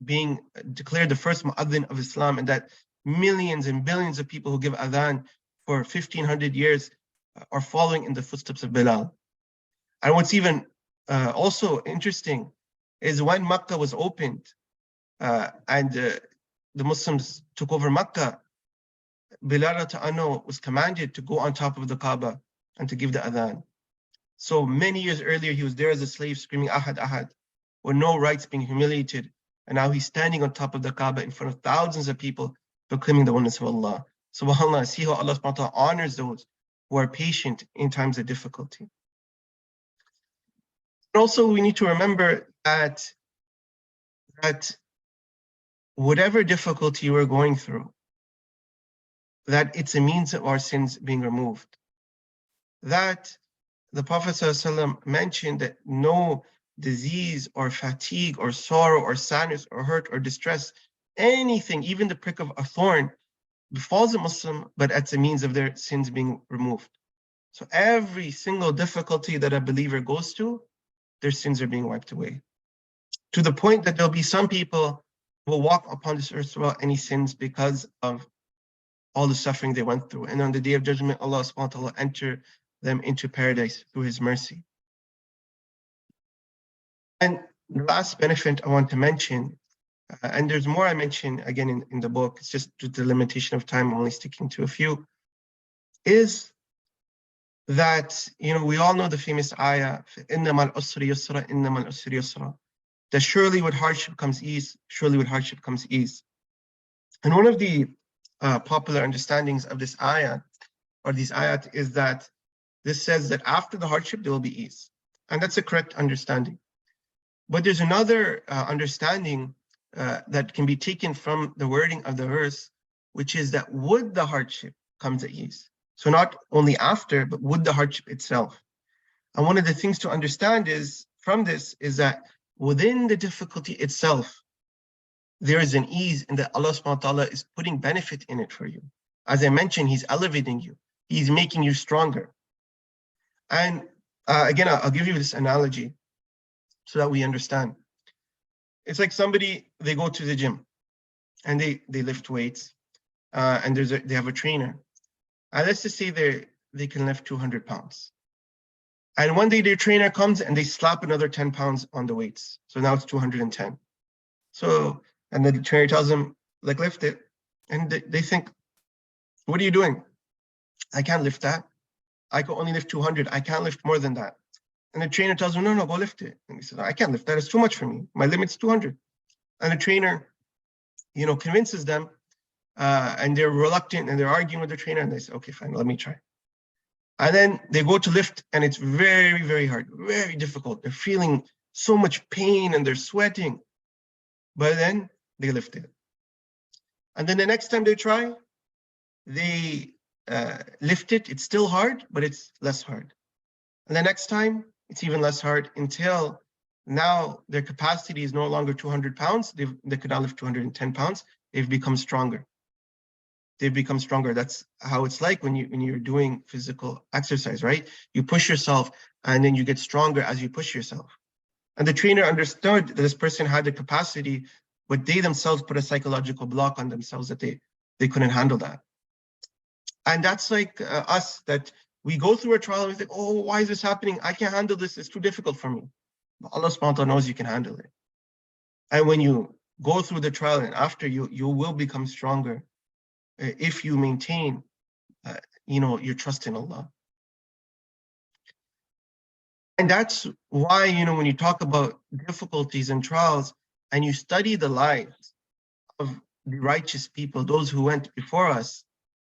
being declared the first mu'adhin of Islam, and that millions and billions of people who give adhan for 1500 years are following in the footsteps of Bilal. And what's even also interesting is when Makkah was opened and the Muslims took over Makkah, Bilal ta'ano was commanded to go on top of the Kaaba and to give the adhan. So many years earlier, he was there as a slave screaming Ahad, Ahad, with no rights, being humiliated. And now he's standing on top of the Kaaba in front of thousands of people proclaiming the oneness of Allah. SubhanAllah, see how Allah subhanahu wa ta'ala honors those who are patient in times of difficulty. And also, we need to remember that whatever difficulty we're going through, that it's a means of our sins being removed. That the Prophet ﷺ mentioned that no disease or fatigue or sorrow or sadness or hurt or distress, anything, even the prick of a thorn, befalls a Muslim, but it's a means of their sins being removed. So every single difficulty that a believer goes to, their sins are being wiped away. To the point that there'll be some people who will walk upon this earth without any sins because of all the suffering they went through. And on the Day of Judgment, Allah subhanahu wa ta'ala enter them into paradise through His mercy. And the last benefit I want to mention, and there's more I mention again in the book, it's just due to the limitation of time, I'm only sticking to a few, is that, we all know the famous ayah, إِنَّمَا الْعُسْرِ يُسْرًا إِنَّمَا الْعُسْرِ يُسْرًا, that surely with hardship comes ease, surely with hardship comes ease. And one of the popular understandings of this ayah, or these ayat, is that this says that after the hardship, there will be ease. And that's a correct understanding. But there's another understanding that can be taken from the wording of the verse, which is that with the hardship comes the ease. So not only after, but with the hardship itself. And one of the things to understand from this is that within the difficulty itself, there is an ease, and that Allah subhanahu wa ta'ala is putting benefit in it for you. As I mentioned, He's elevating you. He's making you stronger. And again, I'll give you this analogy so that we understand. It's like somebody, they go to the gym and they lift weights, and they have a trainer. And let's just say they can lift 200 pounds. And one day their trainer comes and they slap another 10 pounds on the weights. So now it's 210. So, and then the trainer tells them, like, lift it. And they think, what are you doing? I can't lift that. I can only lift 200. I can't lift more than that. And the trainer tells them, no, go lift it. And he says, I can't lift that. It's too much for me. My limit's 200. And the trainer, convinces them, and they're reluctant and they're arguing with the trainer, and they say, okay, fine, let me try. And then they go to lift, and it's very, very hard, very difficult. They're feeling so much pain and they're sweating. But then they lift it. And then the next time they try, they lift it. It's still hard, but it's less hard. And the next time, it's even less hard, until now their capacity is no longer 200 pounds. They could now lift 210 pounds. They've become stronger. That's how it's like when you're doing physical exercise, right? You push yourself, and then you get stronger as you push yourself. And the trainer understood that this person had the capacity, but they themselves put a psychological block on themselves that they couldn't handle that. And that's like us, that we go through a trial and we think, oh, why is this happening? I can't handle this. It's too difficult for me. But Allah subhanahu wa ta'ala knows you can handle it. And when you go through the trial and after, you will become stronger if you maintain, your trust in Allah. And that's why, when you talk about difficulties and trials, and you study the lives of the righteous people, those who went before us,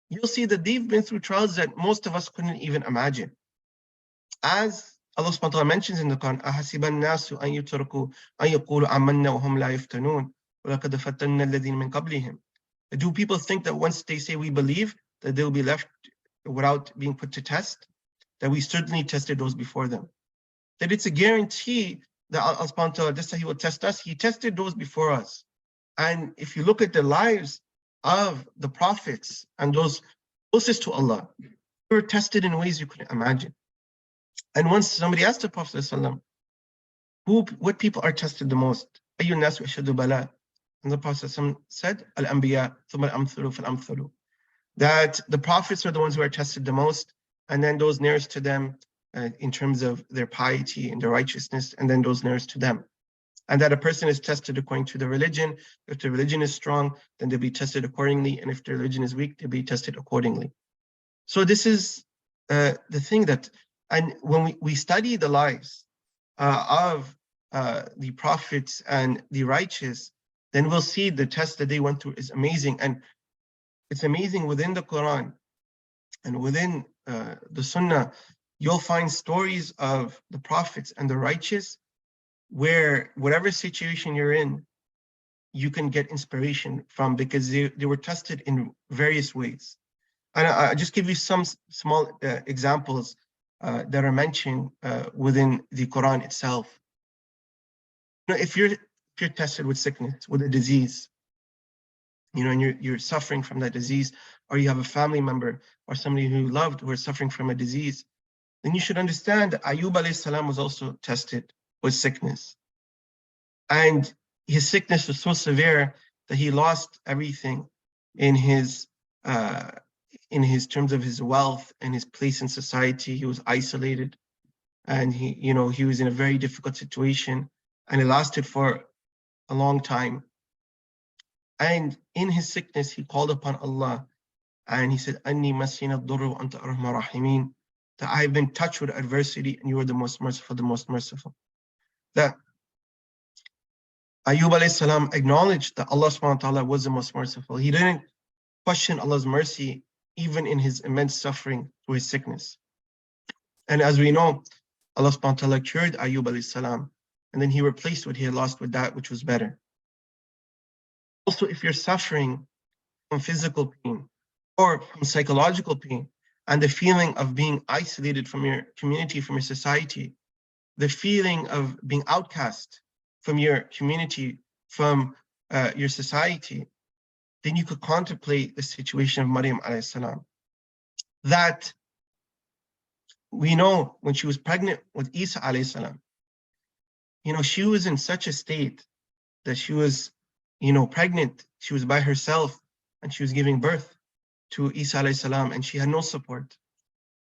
you'll see that they've been through trials that most of us couldn't even imagine. As Allah subhanahu wa ta'ala mentions in the Quran, أَحَسِبَ النَّاسُ أَن يُتْرَكُوا أَن يَقُولُوا آمَنَّا وَهُمْ لَا يُفْتَنُونَ وَلَقَدْ فَتَنَّا الَّذِينَ مِن قَبْلِهِمْ. Do people think that once they say we believe, that they'll be left without being put to test? That we certainly tested those before them. That it's a guarantee that Allah subhanahu wa ta'ala, just that He will test us, He tested those before us. And if you look at the lives of the prophets and those closest to Allah, they were tested in ways you couldn't imagine. And once somebody asked the Prophet ﷺ, what people are tested the most? أَيُّ النَّاسِ أَشَدُّ بَلَاءً? And the Prophet ﷺ said, Al-Anbiya, ثُمَّ الْأَمْثَلُ فَالْأَمْثَلُ. That the prophets are the ones who are tested the most, and then those nearest to them in terms of their piety and their righteousness, and then those nearest to them. And that a person is tested according to the religion. If the religion is strong, then they'll be tested accordingly. And if the religion is weak, they'll be tested accordingly. So this is the thing that, and when we study the lives of the prophets and the righteous, then we'll see the test that they went through is amazing. And it's amazing within the Quran and within the Sunnah, you'll find stories of the prophets and the righteous where whatever situation you're in, you can get inspiration from, because they were tested in various ways. And I'll just give you some small examples that are mentioned within the Quran itself. You know, if you're tested with sickness, with a disease, you know, and you're suffering from that disease, or you have a family member or somebody who you loved who are suffering from a disease, then you should understand that Ayub alayhi salam was also tested with sickness. And his sickness was so severe that he lost everything in his terms of his wealth and his place in society. He was isolated, and he was in a very difficult situation, and it lasted for a long time. And in his sickness, he called upon Allah, and he said, "Anni masina ad-durru wa anta arhamur rahimin," that I have been touched with adversity, and you are the most merciful, the most merciful. That Ayub alayhi salam acknowledged that Allah subhanahu wa ta'ala was the most merciful. He didn't question Allah's mercy even in his immense suffering through his sickness. And as we know, Allah subhanahu wa ta'ala cured Ayub alayhi salam, and then he replaced what he had lost with that which was better. Also, if you're suffering from physical pain or from psychological pain, and the feeling of being isolated from your community, from your society, the feeling of being outcast from your community, from your society, then you could contemplate the situation of Maryam alayhi salam. That we know when she was pregnant with Isa alayhi salam, you know, she was in such a state that she was, you know, pregnant. She was by herself, and she was giving birth to Isa alayhi salam, and she had no support.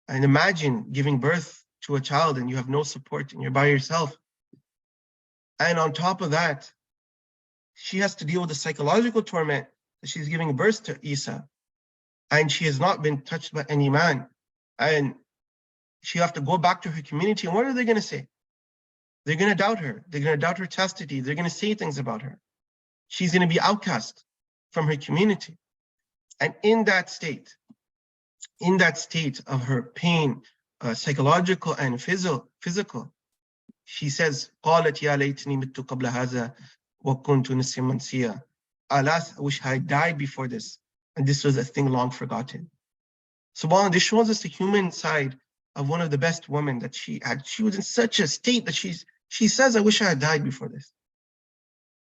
And imagine giving birth to a child and you have no support and you're by yourself. And on top of that, she has to deal with the psychological torment that she's giving birth to Isa, and she has not been touched by any man. And she have to go back to her community, and what are they going to say? They're going to doubt her. They're going to doubt her chastity. They're going to say things about her. She's going to be outcast from her community. And in that state of her pain, psychological and physical, she says, قالت يا ليتني مت قبل هذا وكنت نسيا منسيا. Alas, I wish I had died before this, and this was a thing long forgotten. SubhanAllah, this shows us the human side of one of the best women that she had. She was in such a state that she says, I wish I had died before this.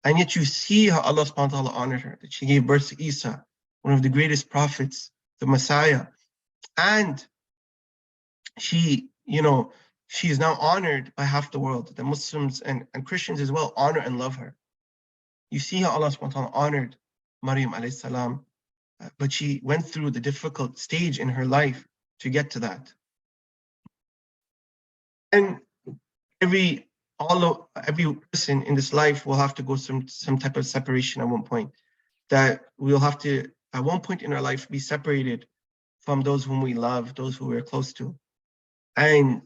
And yet you see how Allah subhanahu wa ta'ala honored her, that she gave birth to Isa, one of the greatest prophets, the Messiah. And she, you know, she is now honored by half the world. The Muslims and Christians as well honor and love her. You see how Allah subhanahu wa ta'ala honored Maryam alayhi salam, but she went through the difficult stage in her life to get to that. And every person in this life will have to go some type of separation at one point. That we'll have to, at one point in our life, be separated from those whom we love, those who we're close to. And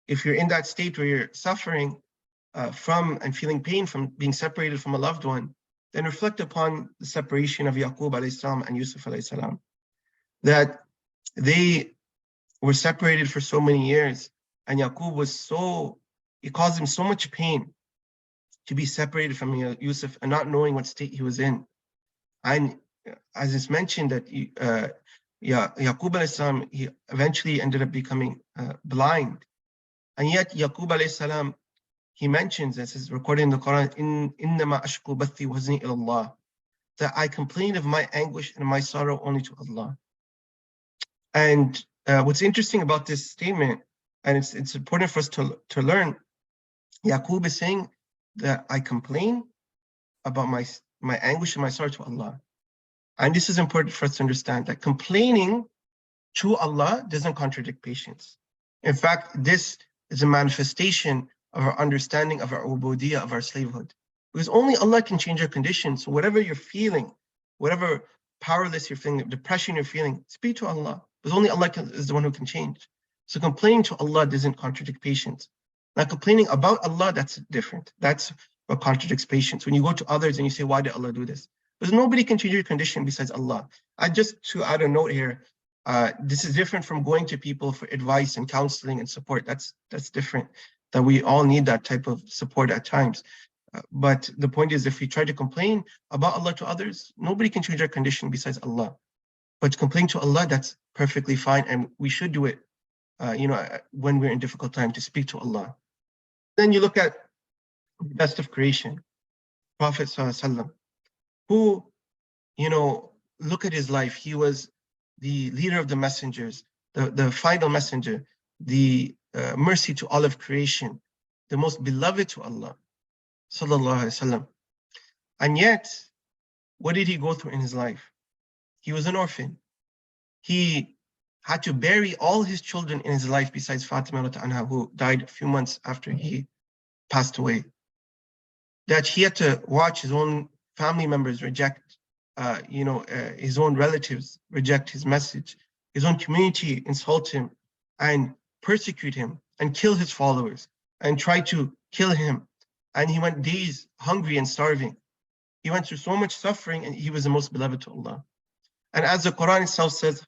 if you're in that state where you're suffering from and feeling pain from being separated from a loved one, then reflect upon the separation of Yaqub alayhi salam and Yusuf alayhi salam. That they were separated for so many years, and Yaqub it caused him so much pain to be separated from Yusuf and not knowing what state he was in. And as it's mentioned that Yaqub alayhi salam, he eventually ended up becoming blind. And yet Yaqub alayhi salam, he mentions, as is recorded in the Quran, إِنَّمَا أَشْكُو بَثِّي وَحْزَنِي إِلَى اللَّهِ, that I complain of my anguish and my sorrow only to Allah. And what's interesting about this statement, And it's important for us to learn. Yaqub is saying that I complain about my anguish and my sorrow to Allah. And this is important for us to understand, that complaining to Allah doesn't contradict patience. In fact, this is a manifestation of our understanding of our ubudiyah, of our slavehood. Because only Allah can change our conditions. So whatever you're feeling, whatever powerless you're feeling, depression you're feeling, speak to Allah. Because only Allah is the one who can change. So complaining to Allah doesn't contradict patience. Now complaining about Allah, that's different. That's what contradicts patience. When you go to others and you say, why did Allah do this? Because nobody can change your condition besides Allah. Just to add a note here, this is different from going to people for advice and counseling and support. That's different. That we all need that type of support at times. But the point is, if we try to complain about Allah to others, nobody can change our condition besides Allah. But to complain to Allah, that's perfectly fine, and we should do it. When we're in difficult time, to speak to Allah. Then you look at the best of creation, Prophet ﷺ, who, look at his life. He was the leader of the messengers, the final messenger, the mercy to all of creation, the most beloved to Allah, sallallahu alaihi wasallam. And yet, what did he go through in his life? He was an orphan. He had to bury all his children in his life besides Fatima anha, who died a few months after he passed away. That he had to watch his own family members reject, his own relatives reject his message, his own community insult him and persecute him and kill his followers and try to kill him. And he went days hungry and starving. He went through so much suffering, and he was the most beloved to Allah. And as the Quran itself says,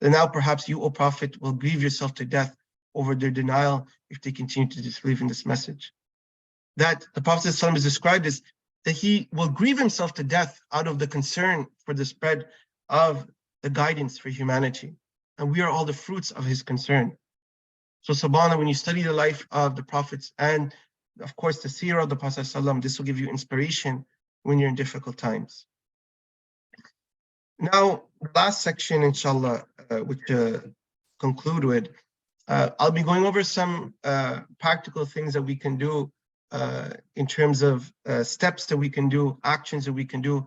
then now perhaps you, O Prophet, will grieve yourself to death over their denial if they continue to disbelieve in this message. That the Prophet ﷺ is described as that he will grieve himself to death out of the concern for the spread of the guidance for humanity. And we are all the fruits of his concern. So subhanAllah, when you study the life of the Prophets and of course the seerah of the Prophet ﷺ, this will give you inspiration when you're in difficult times. Now, the last section, inshallah, which conclude with, I'll be going over some practical things that we can do in terms of steps that we can do, actions that we can do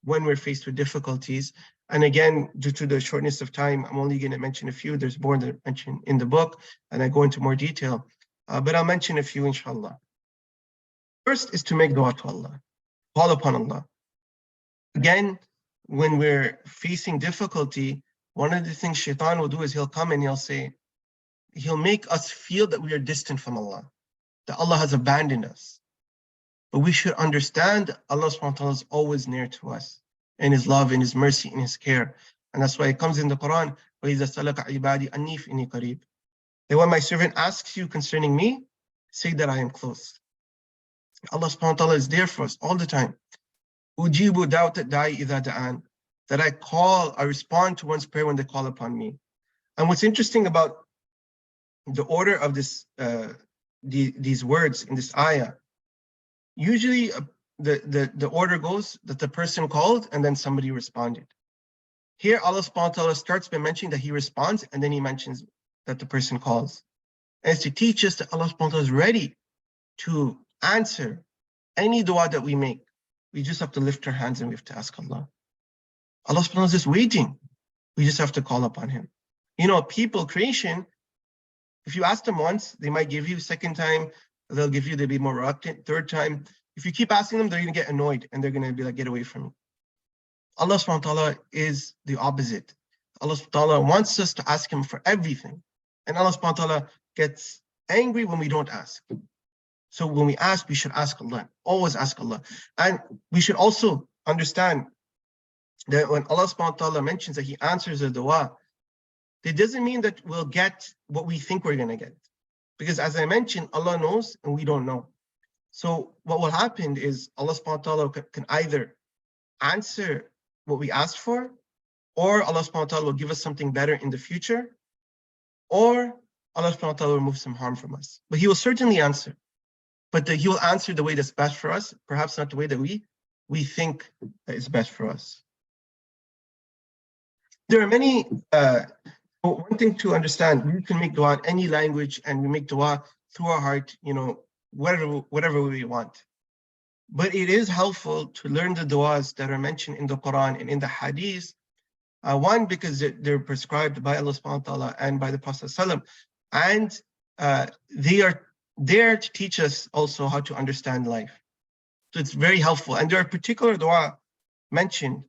when we're faced with difficulties. And again, due to the shortness of time, I'm only going to mention a few. There's more that I mentioned in the book, and I go into more detail. But I'll mention a few, inshallah. First is to make dua to Allah, call upon Allah. Again, when we're facing difficulty, one of the things shaitan will do is he'll come and he'll make us feel that we are distant from Allah, that Allah has abandoned us. But we should understand that Allah subhanahu wa ta'ala is always near to us in his love, in his mercy, in his care. And that's why it comes in the Quran, that when my servant asks you concerning me, say that I am close. Allah subhanahu wa ta'ala is there for us all the time. Ujibu da'wat da'i idha da'an, that I respond to one's prayer when they call upon me. And what's interesting about the order of this, these words in this ayah, usually the order goes that the person called and then somebody responded. Here, Allah subhanahu wa ta'ala starts by mentioning that he responds, and then he mentions that the person calls. And it's to teach us that Allah subhanahu wa ta'ala is ready to answer any dua that we make. We just have to lift our hands and we have to ask Allah. Allah subhanahu wa ta'ala is just waiting. We just have to call upon him. People, creation, if you ask them once, they might give you. Second time, they'll be more reluctant. Third time, if you keep asking them, they're going to get annoyed and they're going to be like, get away from me. Allah subhanahu wa ta'ala is the opposite. Allah subhanahu wa ta'ala wants us to ask him for everything. And Allah subhanahu wa ta'ala gets angry when we don't ask. So when we ask, we should ask Allah. Always ask Allah. And we should also understand that when Allah subhanahu wa ta'ala mentions that he answers a dua, it doesn't mean that we'll get what we think we're going to get. Because as I mentioned, Allah knows and we don't know. So what will happen is Allah subhanahu wa ta'ala can either answer what we asked for, or Allah subhanahu wa ta'ala will give us something better in the future, or Allah subhanahu wa ta'ala will remove some harm from us. But he will certainly answer. But he will answer the way that's best for us, perhaps not the way that we think is best for us. There are many, one thing to understand, we can make dua in any language, and we make dua through our heart, whatever we want. But it is helpful to learn the duas that are mentioned in the Quran and in the Hadith. One, because they're prescribed by Allah subhanahu wa ta'ala and by the Prophet sallallahu alaihi wasallam, and they are there to teach us also how to understand life. So it's very helpful. And there are particular dua mentioned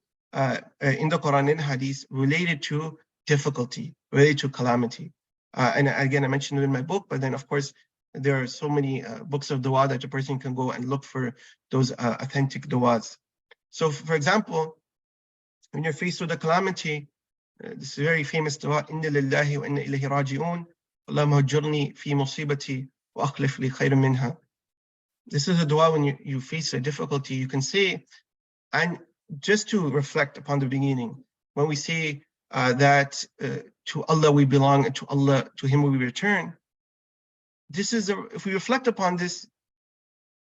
in the Quran and Hadith related to difficulty, related to calamity. And again, I mentioned it in my book, but then of course, there are so many books of dua that a person can go and look for those authentic duas. So for example, when you're faced with a calamity, this is a very famous dua, Inna lillahi wa inna ilayhi raji'un, Allahumma ajurni fi musibati wa akhlif li khayran minha. This is a dua when you face a difficulty, you can say, and just to reflect upon the beginning, when we say that to Allah we belong and to Him we return, if we reflect upon this,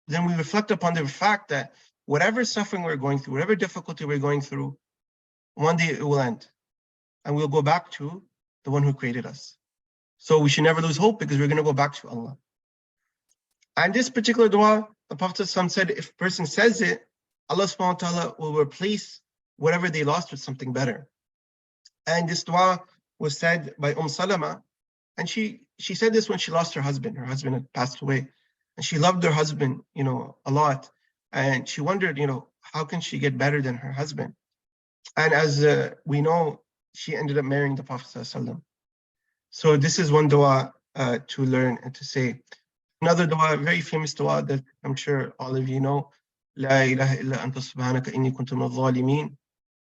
then we reflect upon the fact that whatever suffering we're going through, whatever difficulty we're going through, one day it will end. And we'll go back to the one who created us. So we should never lose hope, because we're going to go back to Allah. And this particular dua, the Prophet said, if a person says it, Allah subhanahu wa ta'ala will replace whatever they lost with something better. And this dua was said by Salama, and she said this when she lost her husband. Her husband had passed away, and she loved her husband, a lot. And she wondered, how can she get better than her husband? And as we know, she ended up marrying the Prophet ﷺ. So this is one dua to learn and to say. Another dua, very famous dua that I'm sure all of you know, La ilaha illa anta subhanaka inni kuntu minadh dhalimin.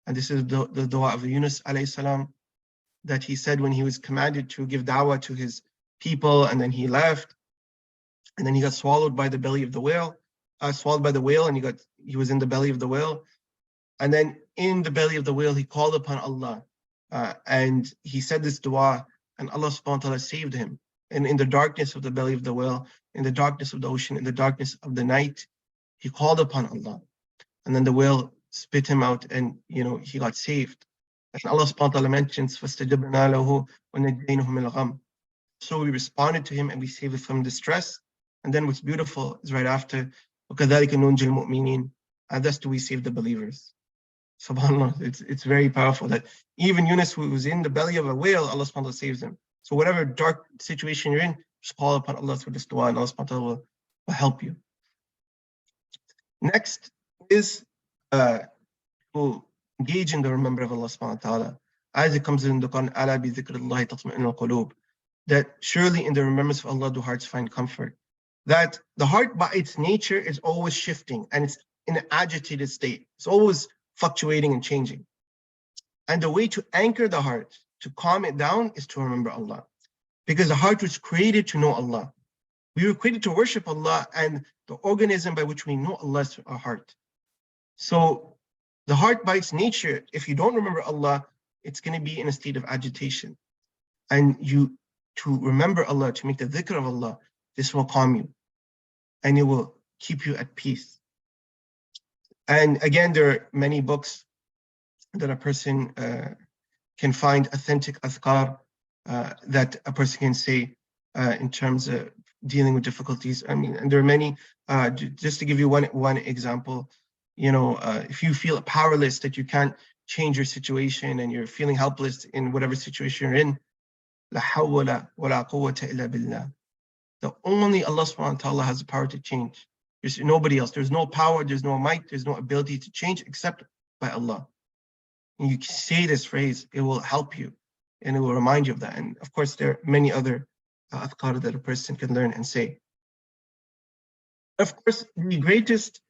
And this is the dua of Yunus alayhi salam, that he said when he was commanded to give da'wah to his people, and then he left, and then he got swallowed by the belly of the whale, swallowed by the whale, and he was in the belly of the whale. And then in the belly of the whale, he called upon Allah, and he said this dua, and Allah subhanahu wa ta'ala saved him. And in the darkness of the belly of the whale, in the darkness of the ocean, in the darkness of the night, he called upon Allah. And then the whale spit him out, and he got saved. And Allah subhanahu wa ta'ala mentions, فَاسْتَجَبْنَا لَهُ وَنَجَّيْنَهُ مِنَ الْغَمِّ. So we responded to him and we saved him from distress. And then what's beautiful is right after, وَكَذَلِكَ نُنْجِي الْمُؤْمِنِينَ. And thus do we save the believers. SubhanAllah, it's very powerful that even Yunus, who was in the belly of a whale, Allah subhanahu wa ta'ala saves him. So whatever dark situation you're in, just call upon Allah through this dua, and Allah subhanahu wa ta'ala will help you. Next is to engage in the remembrance of Allah subhanahu wa ta'ala. As it comes in the Quran, Ala bi dhikrillahi tatma'innul qulub, that surely in the remembrance of Allah do hearts find comfort. That the heart by its nature is always shifting, and it's in an agitated state. It's always fluctuating and changing. And the way to anchor the heart, to calm it down, is to remember Allah. Because the heart was created to know Allah. We were created to worship Allah, and the organism by which we know Allah is our heart. So the heart by its nature, if you don't remember Allah, it's going to be in a state of agitation. And to remember Allah, to make the dhikr of Allah, this will calm you, and it will keep you at peace. And again, there are many books that a person can find authentic adhkar that a person can say in terms of dealing with difficulties. I mean, and there are many, just to give you one example, if you feel powerless, that you can't change your situation and you're feeling helpless in whatever situation you're in, la hawla wa la quwwata illa billah. The only Allah subhanahu wa ta'ala has the power to change. There's nobody else. There's no power, there's no might, there's no ability to change except by Allah. And you say this phrase, it will help you and it will remind you of that. And of course, there are many other adhkar that a person can learn and say. Of course, the greatest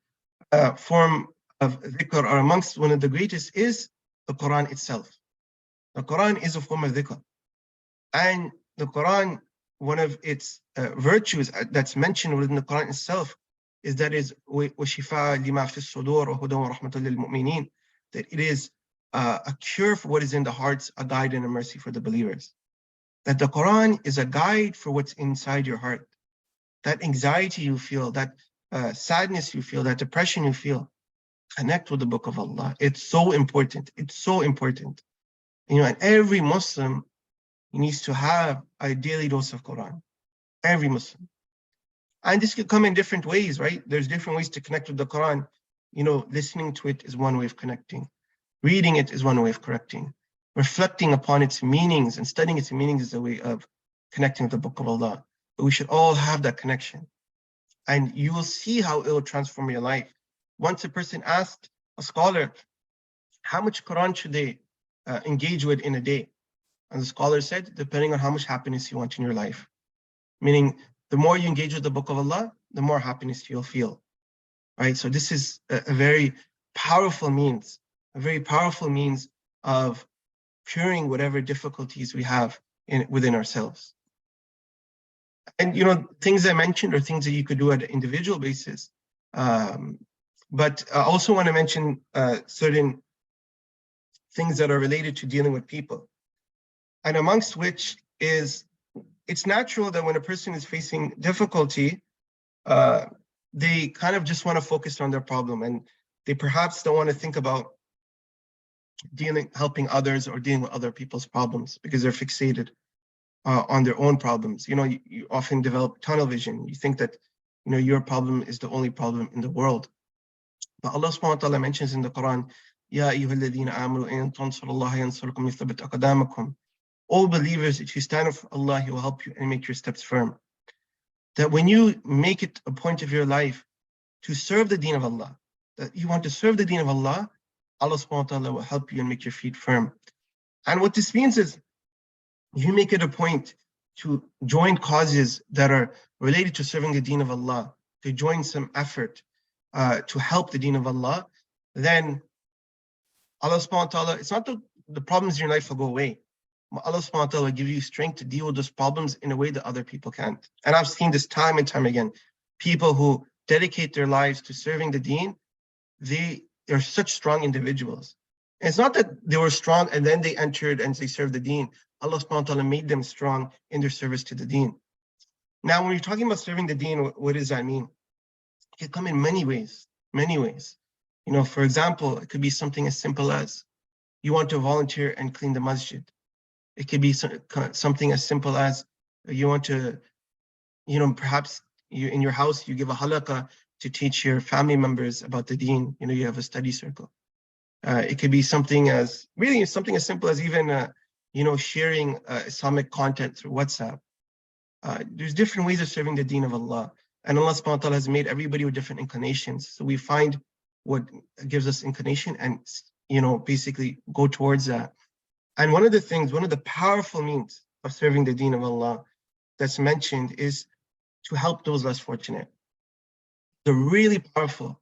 form of dhikr, or amongst one of the greatest, is the Quran itself. The Quran is a form of dhikr. And the Quran, one of its virtues that's mentioned within the Quran itself, is that is وَشِفَاء لِمَا فِي الصُّدُورِ وَهُدًى وَرَحْمَةً لِلْمُؤْمِنِينَ, that it is a cure for what is in the hearts, a guide and a mercy for the believers. That the Quran is a guide for what's inside your heart. That anxiety you feel, that sadness you feel, that depression you feel, connect with the book of Allah. It's so important. It's so important. And every Muslim needs to have a daily dose of Quran. Every Muslim. And this could come in different ways, right? There's different ways to connect with the Quran. Listening to it is one way of connecting. Reading it is one way of connecting. Reflecting upon its meanings and studying its meanings is a way of connecting with the Book of Allah. But we should all have that connection. And you will see how it will transform your life. Once a person asked a scholar, how much Quran should they engage with in a day? And the scholar said, depending on how much happiness you want in your life. Meaning, the more you engage with the Book of Allah, the more happiness you'll feel. Right? So this is a very powerful means, of curing whatever difficulties we have within ourselves. And things I mentioned are things that you could do at an individual basis. But I also want to mention certain things that are related to dealing with people. And amongst which is, it's natural that when a person is facing difficulty, they kind of just want to focus on their problem, and they perhaps don't want to think about helping others or dealing with other people's problems because they're fixated on their own problems. You often develop tunnel vision. You think that your problem is the only problem in the world. But Allah subhanahu wa ta'ala mentions in the Quran, Ya ayyuhalladhina amanu in tansurullaha yansurkum yuthabbit aqdamakum. All believers, if you stand up for Allah, He will help you and make your steps firm. That when you make it a point of your life to serve the deen of Allah, that you want to serve the deen of Allah, Allah subhanahu wa ta'ala will help you and make your feet firm. And what this means is, if you make it a point to join causes that are related to serving the deen of Allah, to join some effort to help the deen of Allah, then Allah subhanahu wa ta'ala, it's not the problems in your life will go away. Allah subhanahu wa ta'ala will give you strength to deal with those problems in a way that other people can't. And I've seen this time and time again. People who dedicate their lives to serving the deen, they are such strong individuals. And it's not that they were strong and then they entered and they served the deen. Allah subhanahu wa ta'ala made them strong in their service to the deen. Now, when you're talking about serving the deen, what does that mean? It can come in many ways, many ways. For example, it could be something as simple as you want to volunteer and clean the masjid. It could be something as simple as you want to, perhaps in your house, you give a halaqah to teach your family members about the deen. You have a study circle. It could be something as simple as even, sharing Islamic content through WhatsApp. There's different ways of serving the deen of Allah. And Allah subhanahu wa ta'ala has made everybody with different inclinations. So we find what gives us inclination and, basically go towards that. And one of the powerful means of serving the deen of Allah that's mentioned is to help those less fortunate. The really powerful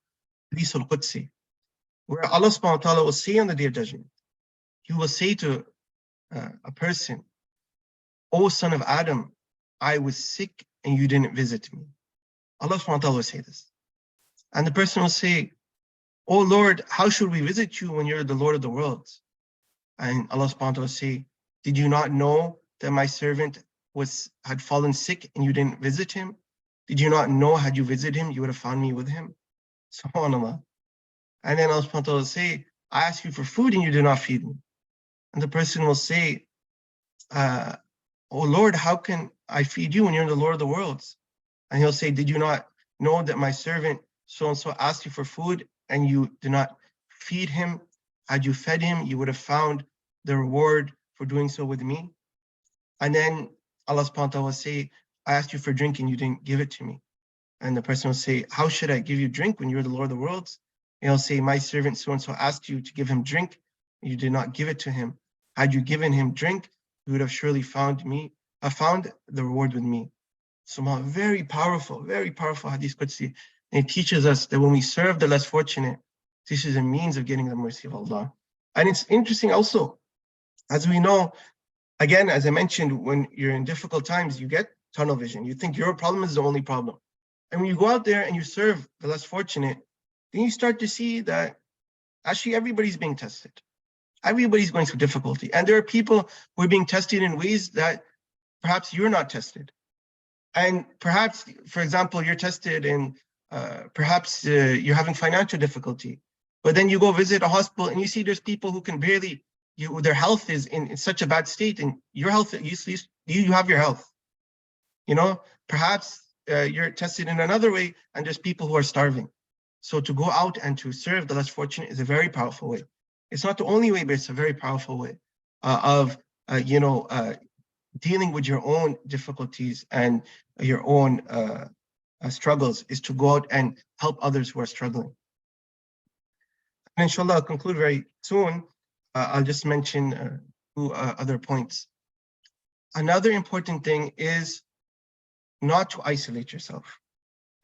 Hadith al-Qudsi, where Allah subhanahu wa ta'ala will say on the Day of Judgment, He will say to a person, O son of Adam, I was sick and you didn't visit me. Allah subhanahu wa ta'ala will say this. And the person will say, O Lord, how should we visit you when you're the Lord of the worlds? And Allah subhanahu wa ta'ala will say, did you not know that my servant had fallen sick and you didn't visit him? Did you not know had you visited him, you would have found me with him? SubhanAllah. And then Allah subhanahu wa ta'ala will say, I asked you for food and you did not feed me. And the person will say, oh Lord, how can I feed you when you're the Lord of the worlds? And He'll say, did you not know that my servant so-and-so asked you for food and you did not feed him? Had you fed him, you would have found the reward for doing so with me. And then Allah subhanahu wa ta'ala will say, I asked you for drink and you didn't give it to me. And the person will say, how should I give you drink when you're the Lord of the worlds? And He'll say, my servant so-and-so asked you to give him drink, and you did not give it to him. Had you given him drink, you would have surely found the reward with me. So very powerful Hadith Qudsi. And it teaches us that when we serve the less fortunate, this is a means of getting the mercy of Allah. And it's interesting also, as we know, again, as I mentioned, when you're in difficult times, you get tunnel vision. You think your problem is the only problem. And when you go out there and you serve the less fortunate, then you start to see that actually everybody's being tested. Everybody's going through difficulty. And there are people who are being tested in ways that perhaps you're not tested. And perhaps, for example, you're tested in, perhaps you're having financial difficulty. But then you go visit a hospital and you see there's people who can barely, their health is in such a bad state, and your health, you have your health. You know, perhaps you're tested in another way, and there's people who are starving. So to go out and to serve the less fortunate is a very powerful way. It's not the only way, but it's a very powerful way of dealing with your own difficulties and your own struggles, is to go out and help others who are struggling. And inshallah, I'll conclude very soon. I'll just mention two other points. Another important thing is not to isolate yourself.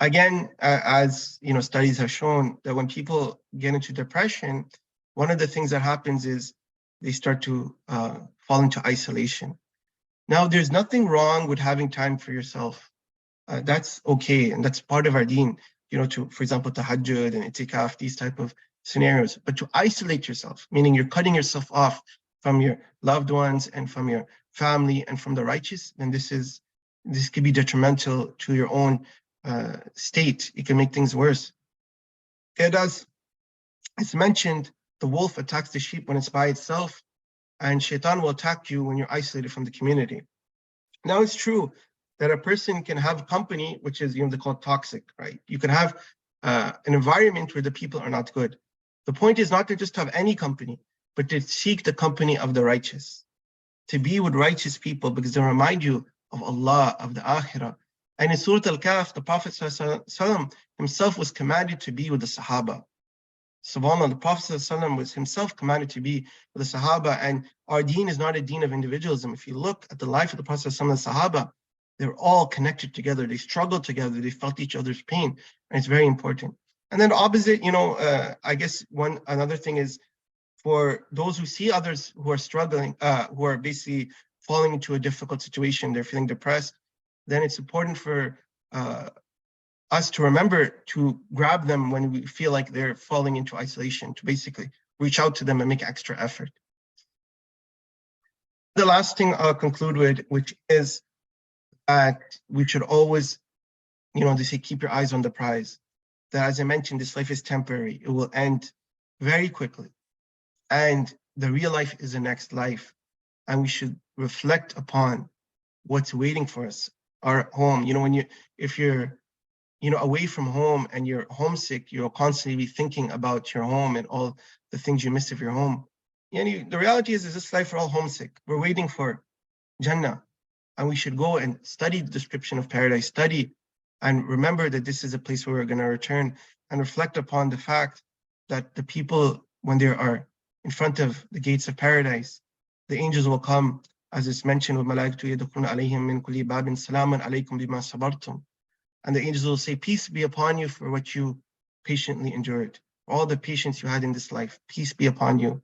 Again, as studies have shown that when people get into depression, one of the things that happens is they start to fall into isolation. Now, there's nothing wrong with having time for yourself. That's okay, and that's part of our deen, for example, tahajjud and itikaf, these type of scenarios. But to isolate yourself, meaning you're cutting yourself off from your loved ones and from your family and from the righteous, then this could be detrimental to your own state. It can make things worse. It's mentioned, the wolf attacks the sheep when it's by itself, and shaitan will attack you when you're isolated from the community. Now, it's true that a person can have company, which is, they call it toxic, right? You can have an environment where the people are not good. The point is not to just have any company, but to seek the company of the righteous, to be with righteous people, because they remind you of Allah, of the Akhirah. And in Surah Al-Kahf, the Prophet ﷺ himself was commanded to be with the Sahaba. SubhanAllah, the Prophet ﷺ was himself commanded to be with the Sahaba, and our deen is not a deen of individualism. If you look at the life of the Prophet ﷺ and the Sahaba, they're all connected together. They struggled together. They felt each other's pain, and it's very important. And then the opposite, I guess another thing is, for those who see others who are struggling, who are basically falling into a difficult situation, they're feeling depressed, then it's important for us to remember to grab them when we feel like they're falling into isolation, to basically reach out to them and make extra effort. The last thing I'll conclude with, which is that we should always, they say, keep your eyes on the prize. That, as I mentioned, this life is temporary. It will end very quickly. And the real life is the next life. And we should reflect upon what's waiting for us, our home. If you're, away from home and you're homesick, you'll constantly be thinking about your home and all the things you miss of your home. The reality is this life, we're all homesick. We're waiting for Jannah. And we should go and study the description of paradise, study and remember that this is a place where we're going to return, and reflect upon the fact that the people, when they are in front of the gates of paradise, the angels will come, as it's mentioned, with malaikatu yadkhuluna alayhim min kulli babin salaman alaykum bima sabartum. And the angels will say, peace be upon you for what you patiently endured, for all the patience you had in this life. Peace be upon you.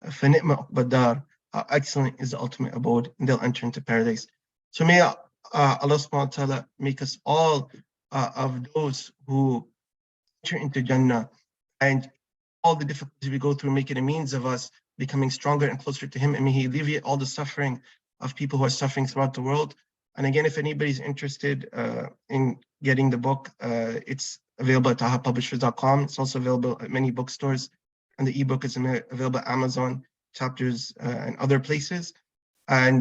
فَنِعْمَ عُقْبَى الدَّارِ, how excellent is the ultimate abode, and they'll enter into paradise. So may Allah subhanahu wa ta'ala make us all of those who enter into Jannah, and all the difficulties we go through, make it a means of us becoming stronger and closer to Him, and may He alleviate all the suffering of people who are suffering throughout the world. And again, if anybody's interested in getting the book, it's available at tahapublishers.com. It's also available at many bookstores, and the ebook is available at Amazon, Chapters, and other places. And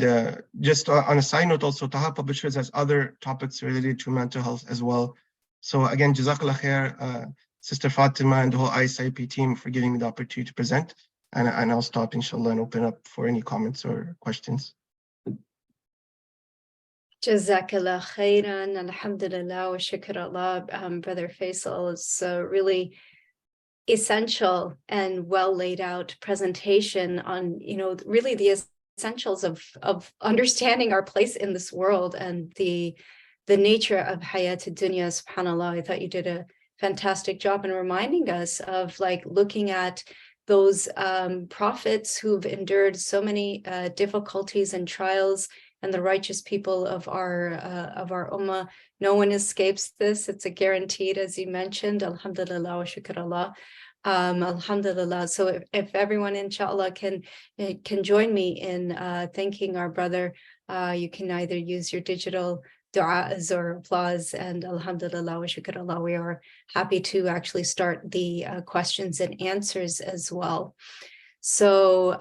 just on a side note, also, Taha Publishers has other topics related to mental health as well. So again, Jazakallah khair, Sister Fatima and the whole ISIP team for giving me the opportunity to present. And I'll stop, inshallah, and open up for any comments or questions. Jazakallah khairan, alhamdulillah, wa shukr Allah. Brother Faisal, is really essential and well laid out presentation on, really the essentials of understanding our place in this world and the nature of hayat dunya. SubhanAllah, I thought you did a fantastic job in reminding us of looking at those prophets who've endured so many difficulties and trials, and the righteous people of our ummah. No one escapes this. It's a guaranteed, as you mentioned. Alhamdulillah wa shukr Allah. Alhamdulillah. So if everyone, inshallah, can join me in thanking our brother, you can either use your digital du'as or applause, and alhamdulillah wa shukr Allah, we are happy to actually start the questions and answers as well. So,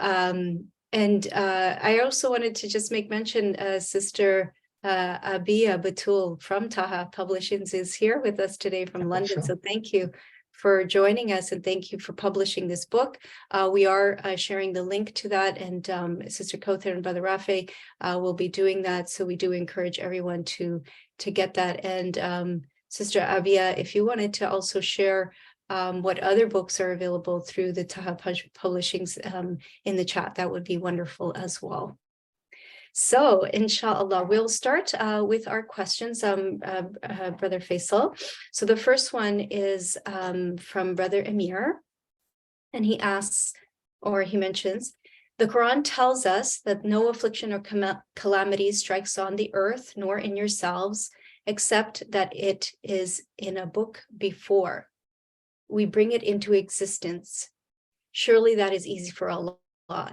and I also wanted to just make mention, Sister Abia Batul from Taha Publishers is here with us today from London. Sure. So thank you for joining us, and thank you for publishing this book. We are sharing the link to that, and Sister Kothar and Brother Rafe will be doing that. So we do encourage everyone to get that. And Sister Abia, if you wanted to also share what other books are available through the Taha Publishings in the chat, that would be wonderful as well. So, inshallah, we'll start with our questions, Brother Faisal. So the first one is from Brother Amir, and he asks, or he mentions, the Quran tells us that no affliction or calamity strikes on the earth, nor in yourselves, except that it is in a book before we bring it into existence. Surely that is easy for Allah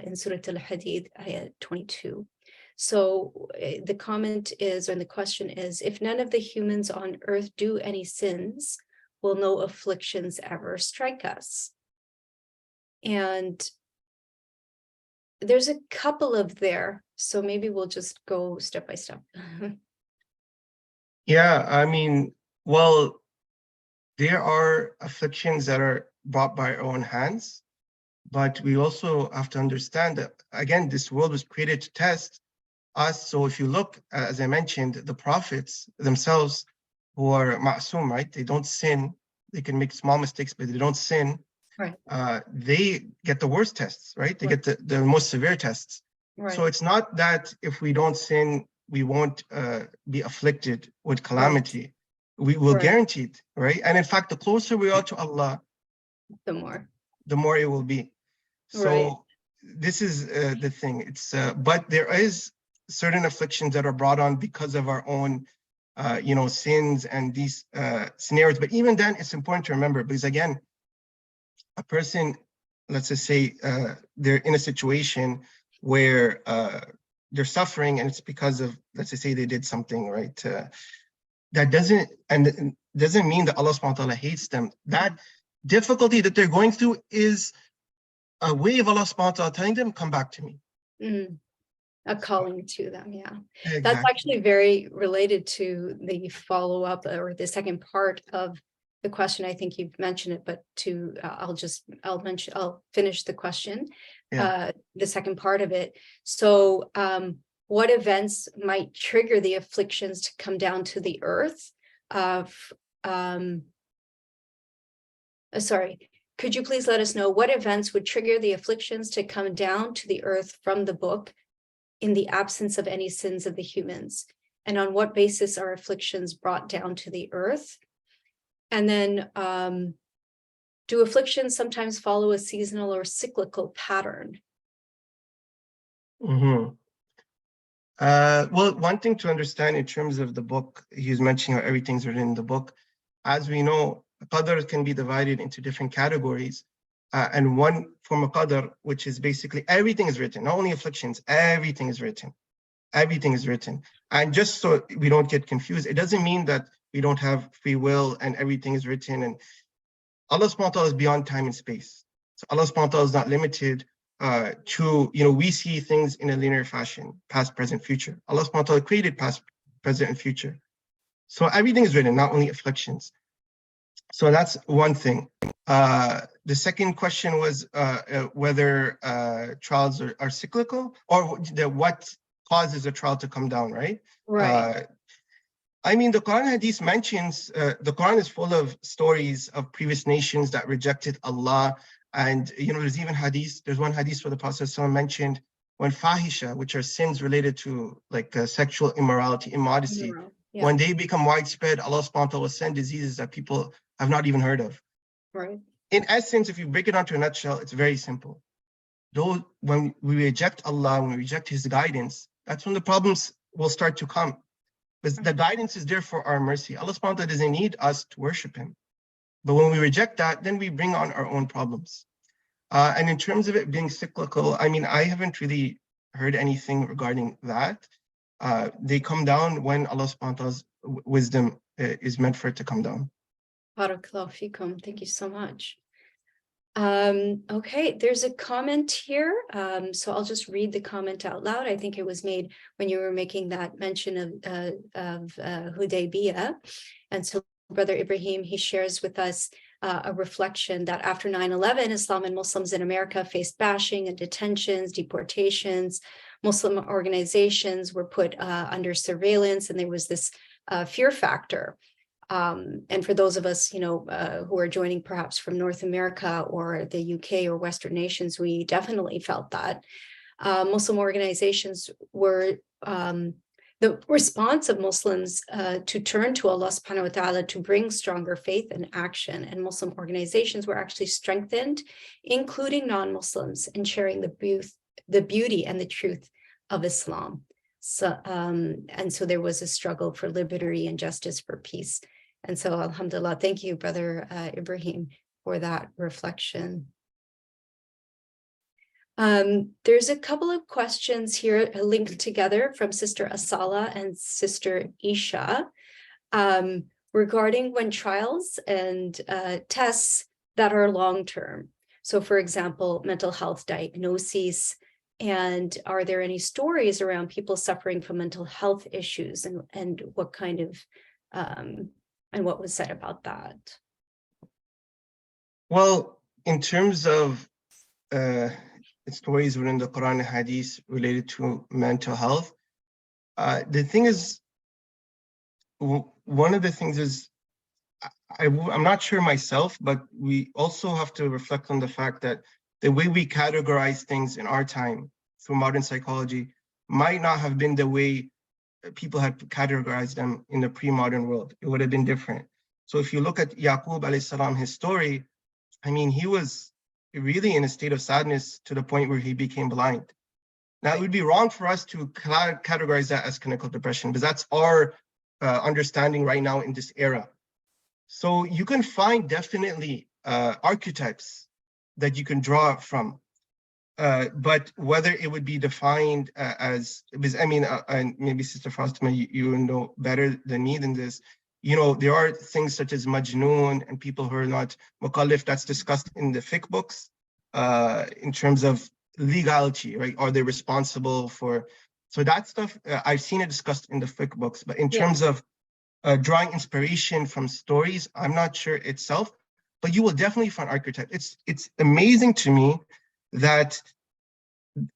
in Surah Al-Hadid, ayah 22. So the comment is, and the question is, if none of the humans on earth do any sins, will no afflictions ever strike us? And there's a couple of there, so maybe we'll just go step by step. Yeah, I mean, well, there are afflictions that are brought by our own hands, but we also have to understand that, again, this world was created to test us. So if you look, as I mentioned, the prophets themselves who are ma'soom, right? They don't sin. They can make small mistakes, but they don't sin. Right. They get the worst tests, right? They get the most severe tests. Right. So it's not that if we don't sin, we won't be afflicted with calamity. Right. We will guarantee it, right? And in fact, the closer we are to Allah, the more it will be. So this is the thing. It's but there is certain afflictions that are brought on because of our own, sins and these scenarios. But even then, it's important to remember, because again, a person, let's just say they're in a situation where they're suffering, and it's because of, let's just say they did something, right? That doesn't mean that Allah subhanahu wa ta'ala hates them. That difficulty that they're going through is a way of Allah subhanahu wa ta'ala telling them, come back to me. A calling to them, yeah. Exactly. That's actually very related to the follow-up or the second part of the question. I think you've mentioned it, but I'll finish the question, the second part of it. So what events might trigger the afflictions to come down to the earth? Sorry, could you please let us know what events would trigger the afflictions to come down to the earth from the book in the absence of any sins of the humans? And on what basis are afflictions brought down to the earth? And then do afflictions sometimes follow a seasonal or cyclical pattern? Well, one thing to understand in terms of the book, he's mentioning how everything's written in the book. As we know, qadr can be divided into different categories. And one form of qadr, which is basically everything is written, not only afflictions, everything is written. Everything is written. And just so we don't get confused, it doesn't mean that we don't have free will and everything is written. And Allah subhanahu wa ta'ala is beyond time and space. So Allah subhanahu wa ta'ala is not limited to, we see things in a linear fashion, past, present, future. Allah subhanahu wa ta'ala created past, present, and future. So everything is written, not only afflictions. So that's one thing. The second question was whether trials are cyclical, or what causes a trial to come down, right? Right. I mean, the Quran Hadith mentions, the Quran is full of stories of previous nations that rejected Allah. And, there's even hadith, there's one hadith where the Prophet mentioned when fahisha, which are sins related to like sexual immorality, immodesty, when they become widespread, Allah subhanahu wa ta'ala will send diseases that people have not even heard of. Right. In essence, if you break it down to a nutshell, it's very simple. Though when we reject Allah, when we reject His guidance, that's when the problems will start to come. Because the guidance is there for our mercy. Allah subhanahu wa ta'ala doesn't need us to worship Him. But when we reject that, then we bring on our own problems. And in terms of it being cyclical, I mean, I haven't really heard anything regarding that. They come down when Allah subhanahu wa ta'ala's wisdom is meant for it to come down. Barakallahu fikum. Thank you so much. Okay, there's a comment here. So I'll just read the comment out loud. I think it was made when you were making that mention of Hudaybiyah. And so Brother Ibrahim, he shares with us a reflection that after 9/11, Islam and Muslims in America faced bashing and detentions, deportations. Muslim organizations were put under surveillance, and there was this fear factor. And for those of us, who are joining perhaps from North America or the UK or Western nations, we definitely felt that. Muslim organizations were the response of Muslims to turn to Allah subhanahu wa ta'ala to bring stronger faith and action. And Muslim organizations were actually strengthened, including non-Muslims, in sharing the beauty and the truth of Islam. So, and so there was a struggle for liberty and justice, for peace. And so, alhamdulillah, thank you, Brother Ibrahim, for that reflection. There's a couple of questions here linked together from Sister Asala and Sister Isha regarding when trials and tests that are long-term. So, for example, mental health diagnoses. And are there any stories around people suffering from mental health issues, and what kind of and what was said about that? Well, in terms of stories within the Quran and Hadith related to mental health, the thing is, one of the things is, I'm not sure myself, but we also have to reflect on the fact that the way we categorize things in our time through modern psychology might not have been the way people had categorized them in the pre-modern world. It would have been different. So if you look at Yaqub alayhi salam, his story, I mean, he was really in a state of sadness to the point where he became blind. Now, it would be wrong for us to categorize that as clinical depression, because that's our understanding right now in this era. So you can find definitely archetypes that you can draw from. But whether it would be defined as, because I mean, and maybe Sister Fatima, you know better than me than this, there are things such as majnoon and people who are not mukallif, that's discussed in the fiqh books in terms of legality, right? Are they responsible for, so that stuff, I've seen it discussed in the fiqh books, but in terms of drawing inspiration from stories, I'm not sure itself, but you will definitely find archetype. It's amazing to me that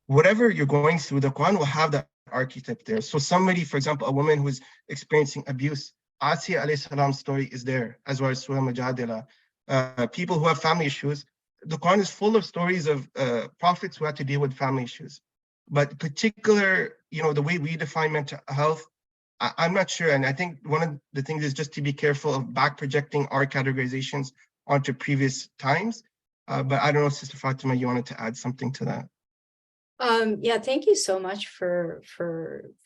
whatever you're going through, the Quran will have that archetype there. So somebody, for example, a woman who is experiencing abuse, Asiya alayhi salam's story is there, as well as Surah Mujadila. People who have family issues, the Quran is full of stories of prophets who had to deal with family issues. But particular, the way we define mental health, I'm not sure. And I think one of the things is just to be careful of back projecting our categorizations onto previous times. But I don't know, Sister Fatima, you wanted to add something to that? Yeah, thank you so much for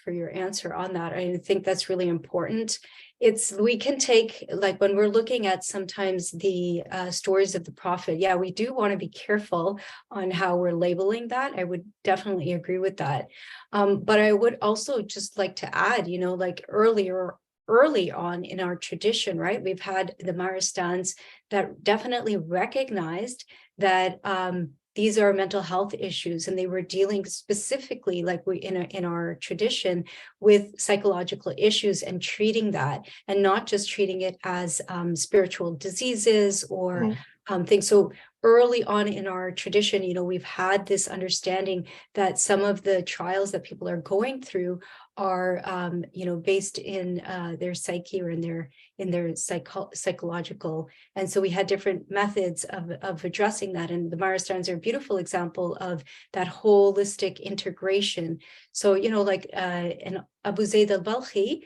your answer on that. I think that's really important. We can take, like, when we're looking at sometimes the stories of the Prophet, yeah, we do want to be careful on how we're labeling that. I would definitely agree with that. But I would also just like to add, like early on in our tradition, right? We've had the Maristans that definitely recognized that these are mental health issues, and they were dealing specifically, like in our tradition, with psychological issues and treating that, and not just treating it as spiritual diseases or things. So early on in our tradition, we've had this understanding that some of the trials that people are going through are, based in their psyche or in their psychological. And so we had different methods of addressing that. And the Maristans are a beautiful example of that holistic integration. So, and Abu Zayd al-Balkhi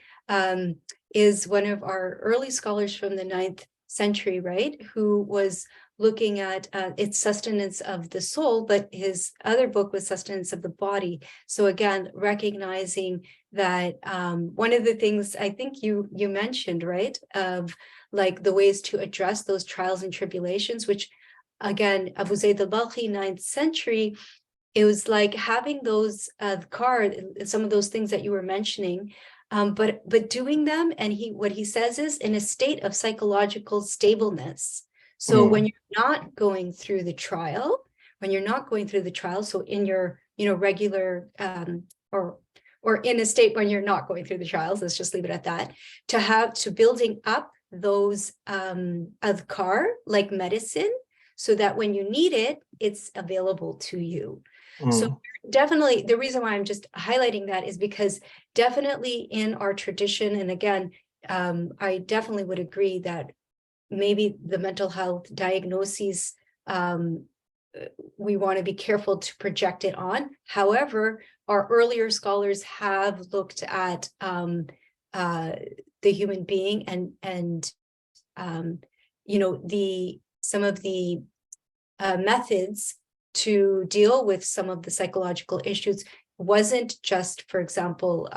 is one of our early scholars from the 9th century, right? Who was looking at its sustenance of the soul, but his other book was sustenance of the body. So again, recognizing that one of the things I think you mentioned, right, of like the ways to address those trials and tribulations, which again, Abu Zayd al-Balkhi, 9th century, it was like having those some of those things that you were mentioning, but doing them, and what he says is in a state of psychological stableness. So when you're not going through the trial, so in your, regular, or in a state when you're not going through the trials, let's just leave it at that, to building up those adhkar like medicine, so that when you need it, it's available to you. So definitely, the reason why I'm just highlighting that is because definitely in our tradition, and again, I definitely would agree that maybe the mental health diagnoses, we want to be careful to project it on. However, our earlier scholars have looked at the human being and some of the methods to deal with some of the psychological issues wasn't just, for example,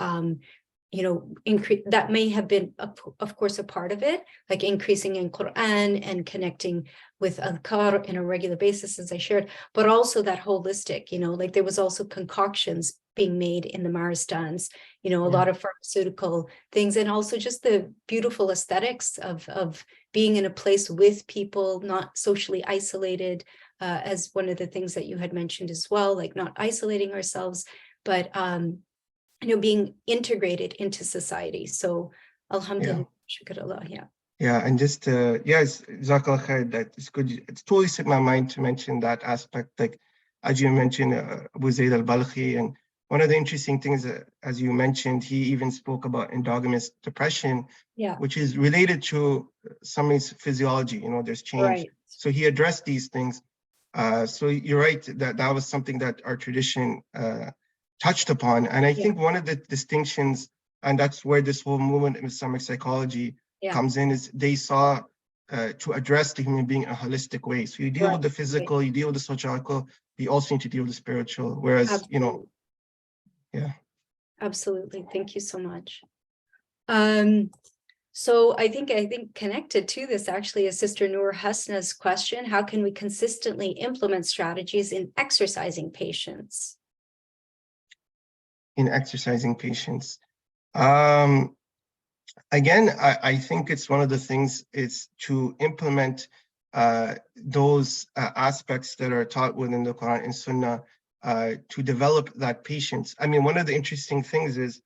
that may have been, of course, a part of it, like increasing in Quran and connecting with adhkar in a regular basis, as I shared, but also that holistic, like there was also concoctions being made in the Maristans, a lot of pharmaceutical things, and also just the beautiful aesthetics of being in a place with people, not socially isolated, as one of the things that you had mentioned as well, like not isolating ourselves, but being integrated into society. So alhamdulillah, shukr, yeah. Yeah, and just yes, Jazakallah khair, that is good. It's totally slipped my mind to mention that aspect, like as you mentioned, Abu Zayd al-Balkhi, and one of the interesting things, as you mentioned, he even spoke about endogamous depression, which is related to somebody's physiology. There's change. Right. So he addressed these things. So you're right that was something that our tradition touched upon. And I think one of the distinctions, and that's where this whole movement in Islamic psychology comes in, is they saw to address the human being in a holistic way. So you deal with the physical, you deal with the sociological, you also need to deal with the spiritual. Whereas, Absolutely. Thank you so much. So I think connected to this actually is Sister Noor Hasna's question: how can we consistently implement strategies in exercising patience? In exercising patience. Again, I think it's one of the things is to implement those aspects that are taught within the Quran and Sunnah to develop that patience. I mean, one of the interesting things is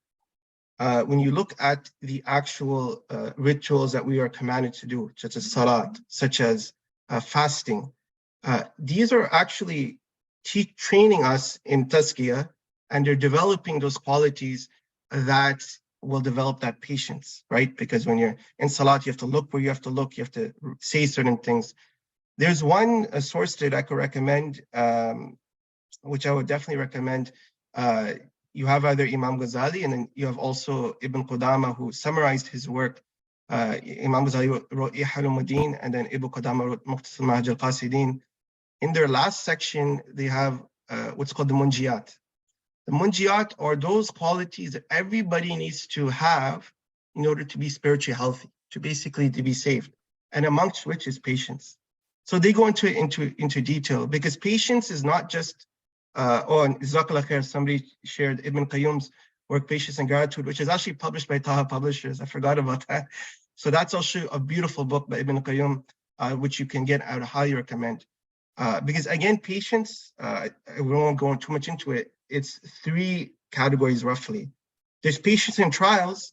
when you look at the actual rituals that we are commanded to do, such as salat, such as fasting, these are actually training us in tazkiyah, and they're developing those qualities that will develop that patience, right? Because when you're in salat, you have to look where you have to look, you have to say certain things. There's one source that I could recommend, which I would definitely recommend. You have either Imam Ghazali, and then you have also Ibn Qudama, who summarized his work. Imam Ghazali wrote Ihya al-Muddin, and then Ibn Qudama wrote Muqtasar Manhaj al-Qasidin. In their last section, they have what's called the Munjiyat. The Munjiyat are those qualities that everybody needs to have in order to be spiritually healthy, to be saved, and amongst which is patience. So they go into detail, because patience is not just and Jazakallah khair, somebody shared Ibn Qayyum's work, Patience and Gratitude, which is actually published by Taha Publishers. I forgot about that. So that's also a beautiful book by Ibn Qayyum, which you can get. I would highly recommend. Because again, patience, we won't go too much into it. It's 3 categories roughly. There's patience in trials,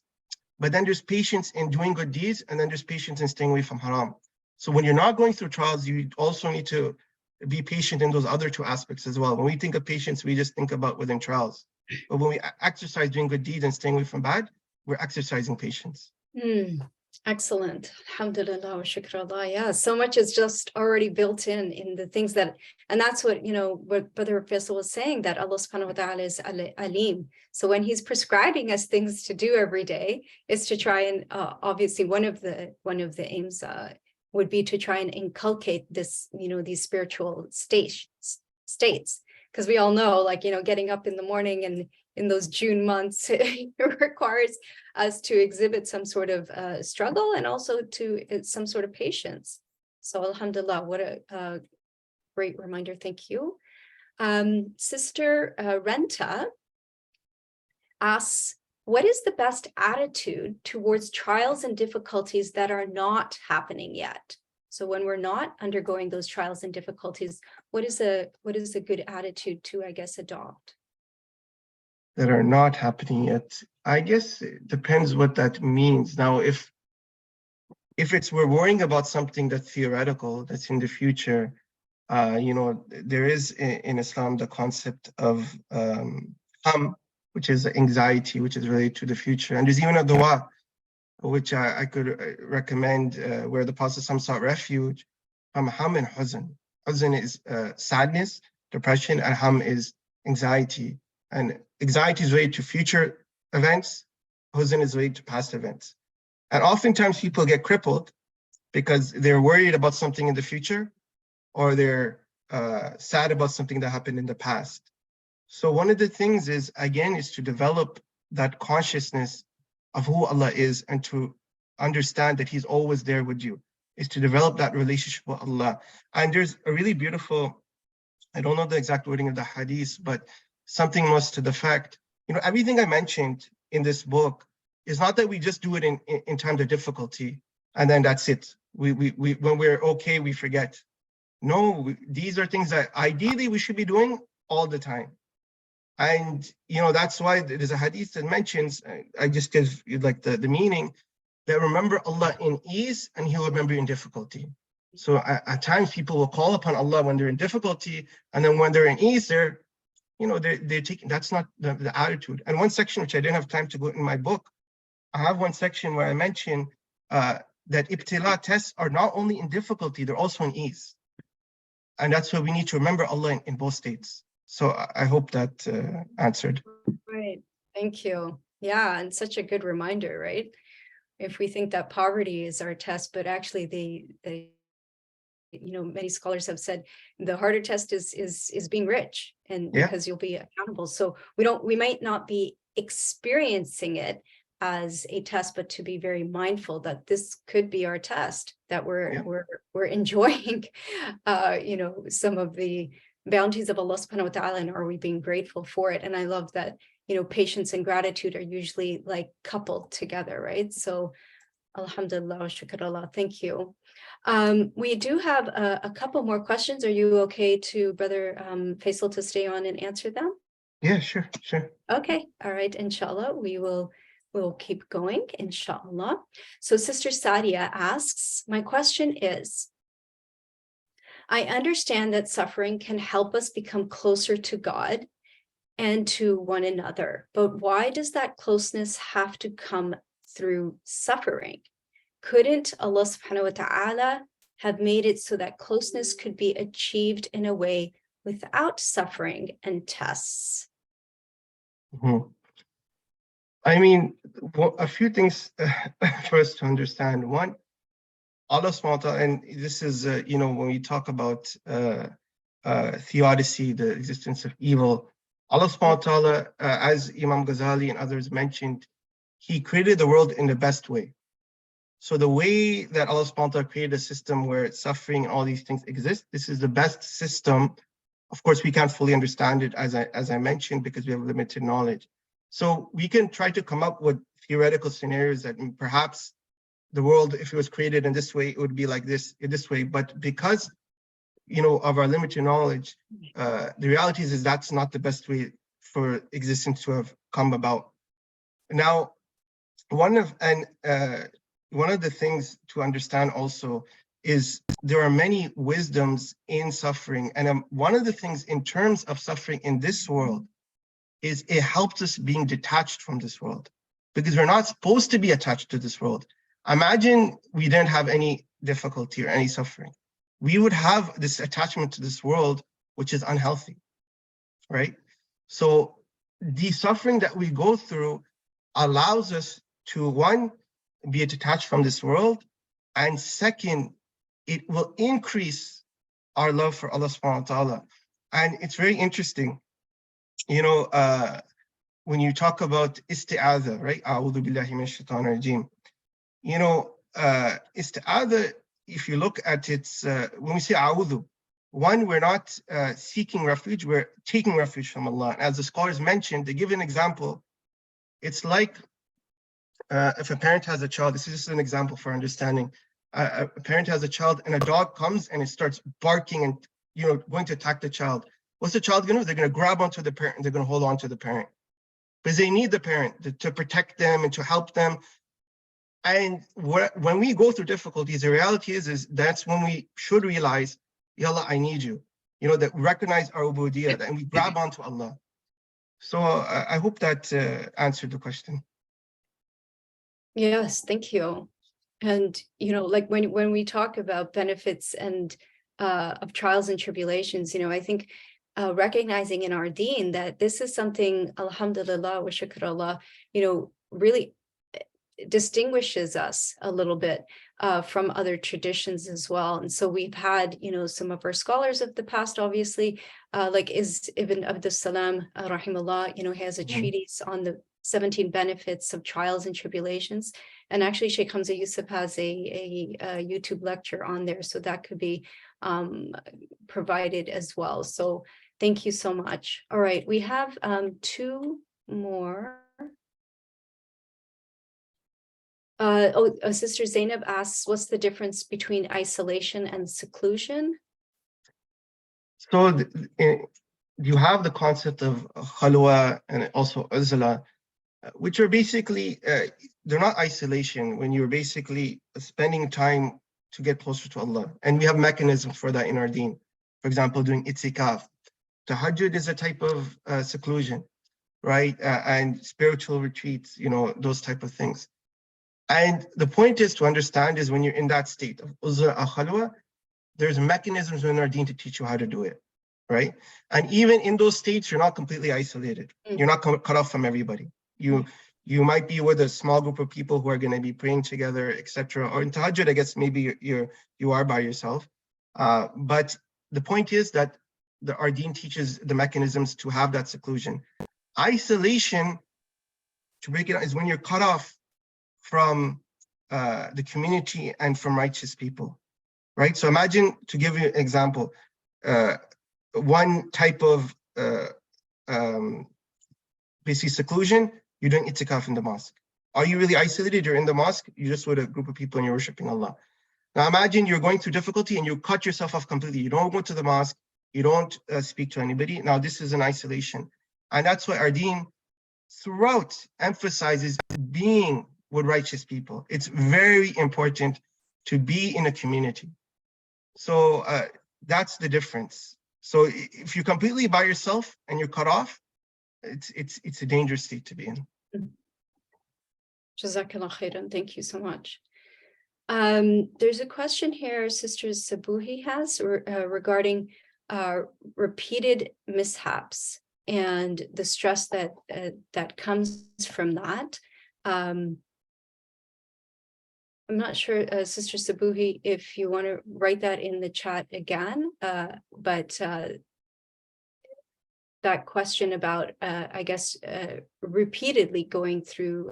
but then there's patience in doing good deeds, and then there's patience in staying away from haram. So when you're not going through trials, you also need to be patient in those other 2 aspects as well. When we think of patience, we just think about within trials. But when we exercise doing good deeds and staying away from bad, we're exercising patience. Excellent. Alhamdulillah wa shukrullah. Yeah, so much is just already built in the things that, and that's what, what Brother Faisal was saying, that Allah subhanahu wa ta'ala is alim. So when he's prescribing us things to do every day, is to try and obviously one of the aims would be to try and inculcate this, these spiritual states, because we all know, like, getting up in the morning and in those June months, it requires us to exhibit some sort of struggle, and also to some sort of patience. So alhamdulillah, what a great reminder. Thank you. Sister Renta asks, what is the best attitude towards trials and difficulties that are not happening yet? So when we're not undergoing those trials and difficulties, what is a good attitude to, I guess, adopt? That are not happening yet. I guess it depends what that means. Now, if we're worrying about something that's theoretical, that's in the future, there is in Islam the concept of ham, which is anxiety, which is related to the future. And there's even a dua, which I could recommend, where the Prophet sought refuge from ham and huzn. Huzn is sadness, depression, and ham is anxiety. And anxiety is related to future events, huzn is related to past events. And oftentimes people get crippled because they're worried about something in the future, or they're sad about something that happened in the past. So one of the things is to develop that consciousness of who Allah is, and to understand that He's always there with you, is to develop that relationship with Allah. And there's a really beautiful, I don't know the exact wording of the hadith, but something was to the fact, everything I mentioned in this book is not that we just do it in times of difficulty and then that's it. We when we're okay, we forget. No, these are things that ideally we should be doing all the time. And that's why there's a hadith that mentions, I just give you like the meaning, that remember Allah in ease and He'll remember you in difficulty. So at times people will call upon Allah when they're in difficulty, and then when they're in ease, they're taking, that's not the attitude. And one section which I didn't have time to go in my book, I have one section where I mention that ibtila tests are not only in difficulty, they're also in ease. And that's why we need to remember Allah in both states. So I hope that answered. Right, thank you. Yeah, and such a good reminder, right? If we think that poverty is our test, but actually many scholars have said the harder test is being rich, and because you'll be accountable. So we might not be experiencing it as a test, but to be very mindful that this could be our test, that we're enjoying some of the bounties of Allah subhanahu wa ta'ala, and are we being grateful for it? And I love that patience and gratitude are usually like coupled together, right? So alhamdulillah, shukrullah, thank you. We do have a couple more questions. Are you okay to Brother Faisal to stay on and answer them? Yeah, sure. Okay, all right, inshallah, we'll keep going, inshallah. So Sister Sadia asks, my question is, I understand that suffering can help us become closer to God and to one another, but why does that closeness have to come through suffering? Couldn't Allah subhanahu wa ta'ala have made it so that closeness could be achieved in a way without suffering and tests? Mm-hmm. I mean, a few things for us to understand. One, Allah subhanahu wa ta'ala, and this is, when we talk about theodicy, the existence of evil, Allah subhanahu wa ta'ala, as Imam Ghazali and others mentioned, He created the world in the best way. So the way that Allah subhanahu wa ta'ala created a system where suffering and all these things exist, this is the best system. Of course, we can't fully understand it, as I mentioned, because we have limited knowledge. So we can try to come up with theoretical scenarios that perhaps the world, if it was created in this way, it would be like this way. But because of our limited knowledge, the reality is that's not the best way for existence to have come about. Now, one of the things to understand also is there are many wisdoms in suffering, and one of the things in terms of suffering in this world is it helps us being detached from this world, because we're not supposed to be attached to this world. Imagine we didn't have any difficulty or any suffering. We would have this attachment to this world, which is unhealthy, right? So the suffering that we go through allows us to, one, be detached from this world, and second, it will increase our love for Allah subhanahu wa ta'ala. And it's very interesting, when you talk about isti'adha, right? A'udhu billahi minash shaitanir rajim. Isti'adha, if you look at it, when we say a'udhu, one, we're not seeking refuge, we're taking refuge from Allah. As the scholars mentioned, they give an example. It's like if a parent has a child, this is just an example for understanding. a parent has a child and a dog comes and it starts barking and, you know, going to attack the child. What's the child going to do? They're going to grab onto the parent and they're going to hold on to the parent because they need the parent to protect them and to help them. And when we go through difficulties, the reality is that's when we should realize, Ya Allah, I need you. You know, that we recognize our ubudiyyah and we grab onto Allah. So I hope that answered the question. Yes, thank you. And, you know, like when we talk about benefits and of trials and tribulations, you know, I think recognizing in our deen that this is something, alhamdulillah wa shukrullah, you know, really distinguishes us a little bit from other traditions as well. And so we've had, you know, some of our scholars of the past, obviously, like is Ibn Abdus Salam, rahimahullah, you know, he has a treatise on the 17 benefits of trials and tribulations. And actually, Sheikh Hamza Yusuf has a YouTube lecture on there, so that could be provided as well. So thank you so much. All right, we have two more. Sister Zainab asks, what's the difference between isolation and seclusion? So you have the concept of khalwa and also uzla, which are basically, they're not isolation when you're basically spending time to get closer to Allah. And we have mechanisms for that in our deen. For example, doing itikaf. Tahajjud is a type of seclusion, right? And spiritual retreats, you know, those type of things. And the point is to understand is when you're in that state of uzla or khalwa, there's mechanisms in our deen to teach you how to do it, right? And even in those states, you're not completely isolated. You're not cut off from everybody. You might be with a small group of people who are going to be praying together, etc. Or in tahajjud, I guess maybe you are by yourself. But the point is that our deen teaches the mechanisms to have that seclusion. Isolation, to break it down, is when you're cut off from the community and from righteous people, right? So imagine, to give you an example, one type of basically seclusion, you're doing itikaf in the mosque. Are you really isolated? You're in the mosque, you're just with a group of people and you're worshiping Allah. Now imagine you're going through difficulty and you cut yourself off completely. You don't go to the mosque, you don't speak to anybody. Now this is an isolation. And that's why our deen throughout emphasizes being with righteous people. It's very important to be in a community. So that's the difference. So if you're completely by yourself and you're cut off, it's a dangerous state to be in. Jazakallah khairan. Thank you so much. There's a question here Sister Sabuhi has regarding repeated mishaps and the stress that that comes from that. I'm not sure, Sister Sabuhi, if you want to write that in the chat again, but that question about, I guess, repeatedly going through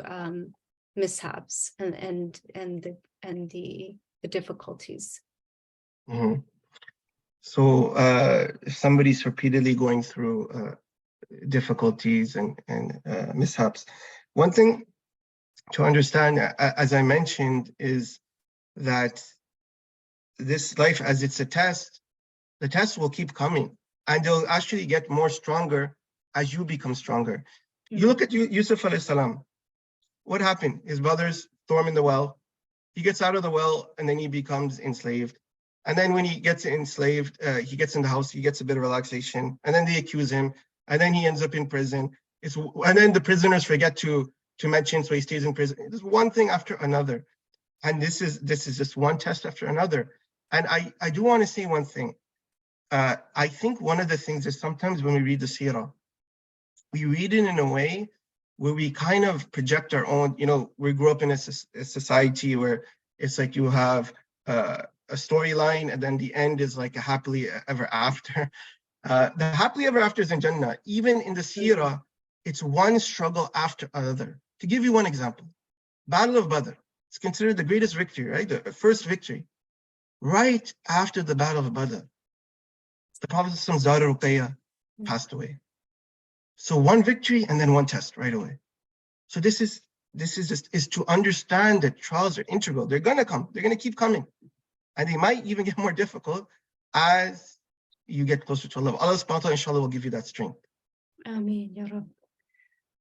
mishaps and the difficulties. Mm-hmm. So if somebody's repeatedly going through difficulties and mishaps, one thing to understand, as I mentioned, is that this life, as it's a test, the test will keep coming and they'll actually get more stronger as you become stronger. You look at Yusuf alayhi salam. What happened? His brothers throw him in the well. He gets out of the well and then he becomes enslaved. And then when he gets enslaved, he gets in the house, he gets a bit of relaxation, and then they accuse him, and then he ends up in prison. And then the prisoners forget to mention, so he stays in prison. It's one thing after another. And this is just one test after another. And I do want to say one thing. I think one of the things is sometimes when we read the seerah, we read it in a way where we kind of project our own, you know, we grew up in a society where it's like you have a storyline and then the end is like a happily ever after. The happily ever after is in Jannah. Even in the seerah, it's one struggle after another. To give you one example, Battle of Badr, it's considered the greatest victory, right? The first victory. Right after the Battle of Badr, the Prophet's daughter Ruqayya passed away. So one victory and then one test right away. So this is this is to understand that trials are integral. They're going to come. They're going to keep coming. And they might even get more difficult as you get closer to Allah. Allah subhanahu wa ta'ala, inshallah, will give you that strength. Ameen, Ya Rab.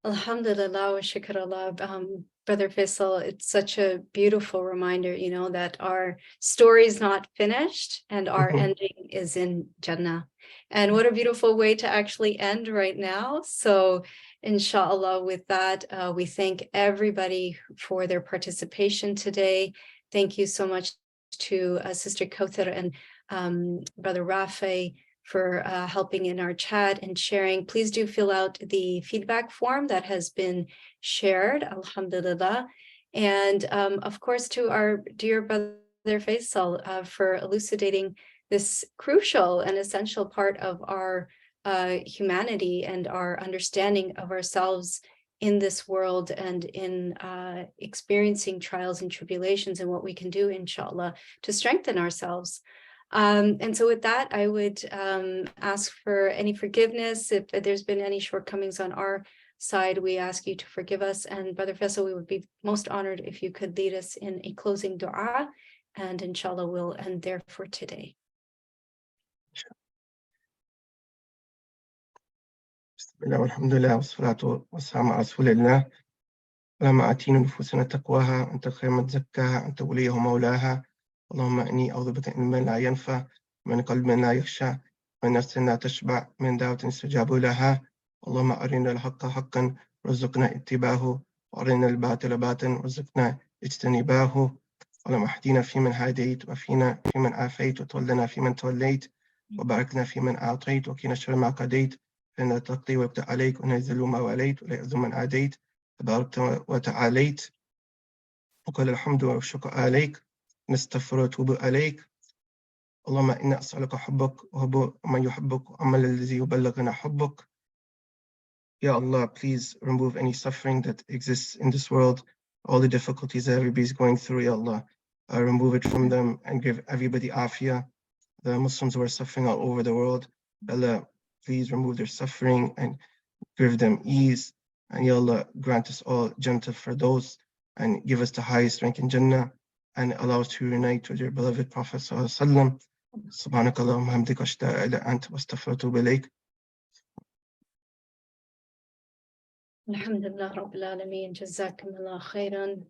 Alhamdulillah wa shukrullah. Brother Faisal, it's such a beautiful reminder, you know, that our story is not finished and our ending is in Jannah. And what a beautiful way to actually end right now. So inshallah, with that, we thank everybody for their participation today. Thank you so much to Sister Kauthar and Brother Rafi for helping in our chat and sharing. Please do fill out the feedback form that has been shared, alhamdulillah. And of course, to our dear brother Faisal for elucidating this crucial and essential part of our humanity and our understanding of ourselves in this world and in experiencing trials and tribulations and what we can do, inshallah, to strengthen ourselves. And so with that, I would ask for any forgiveness. If there's been any shortcomings on our side, we ask you to forgive us. And Brother Faisal, we would be most honored if you could lead us in a closing dua, and inshallah we'll end there for today. Bismillah, alhamdulillah, wassalatu wassalamu ala rasulillah. اللهم آتينا نفوسنا تقواها أنت خير من زكاها أنت وليها ومولاها. اللهم إني أعوذ بك من علم لا ينفع من قلب لا يخشع من نفس لا تشبع من دعوة استجاب لها. اللهم أرنا الحق حقا وارزقنا اتباعه وأرنا الباطل باطلا وارزقنا اجتنابه. اللهم اهدنا فيمن هديت وفينا فيمن عافيت وتولنا فيمن توليت وبارك لنا فيمن أعطيت وقنا شر ما قضيت فإنك تقضي ويقضى عليك ونزل ما وليت ولا يعز من عاديت تباركت وتعاليت وكل الحمد والشكر عليك نستغفر ونتوب عليك. اللهم إنا أسألك حبك وحب من يحبك وعمل الذي يبلغنا حبك. Ya Allah, please remove any suffering that exists in this world, all the difficulties that everybody is going through, Ya Allah. Remove it from them and give everybody afiyah. The Muslims who are suffering all over the world, Allah, please remove their suffering and give them ease. And Ya Allah, grant us all Jannah for those and give us the highest rank in Jannah and allow us to unite with your beloved Prophet Sallallahu Alaihi Wasallam. Subhanakallahumma hamdika ashhadu an la ilaha illa anta astaghfiruka wa atubu ilayk. Alhamdulillah Rabbil Alameen. Jazakumullah khairan.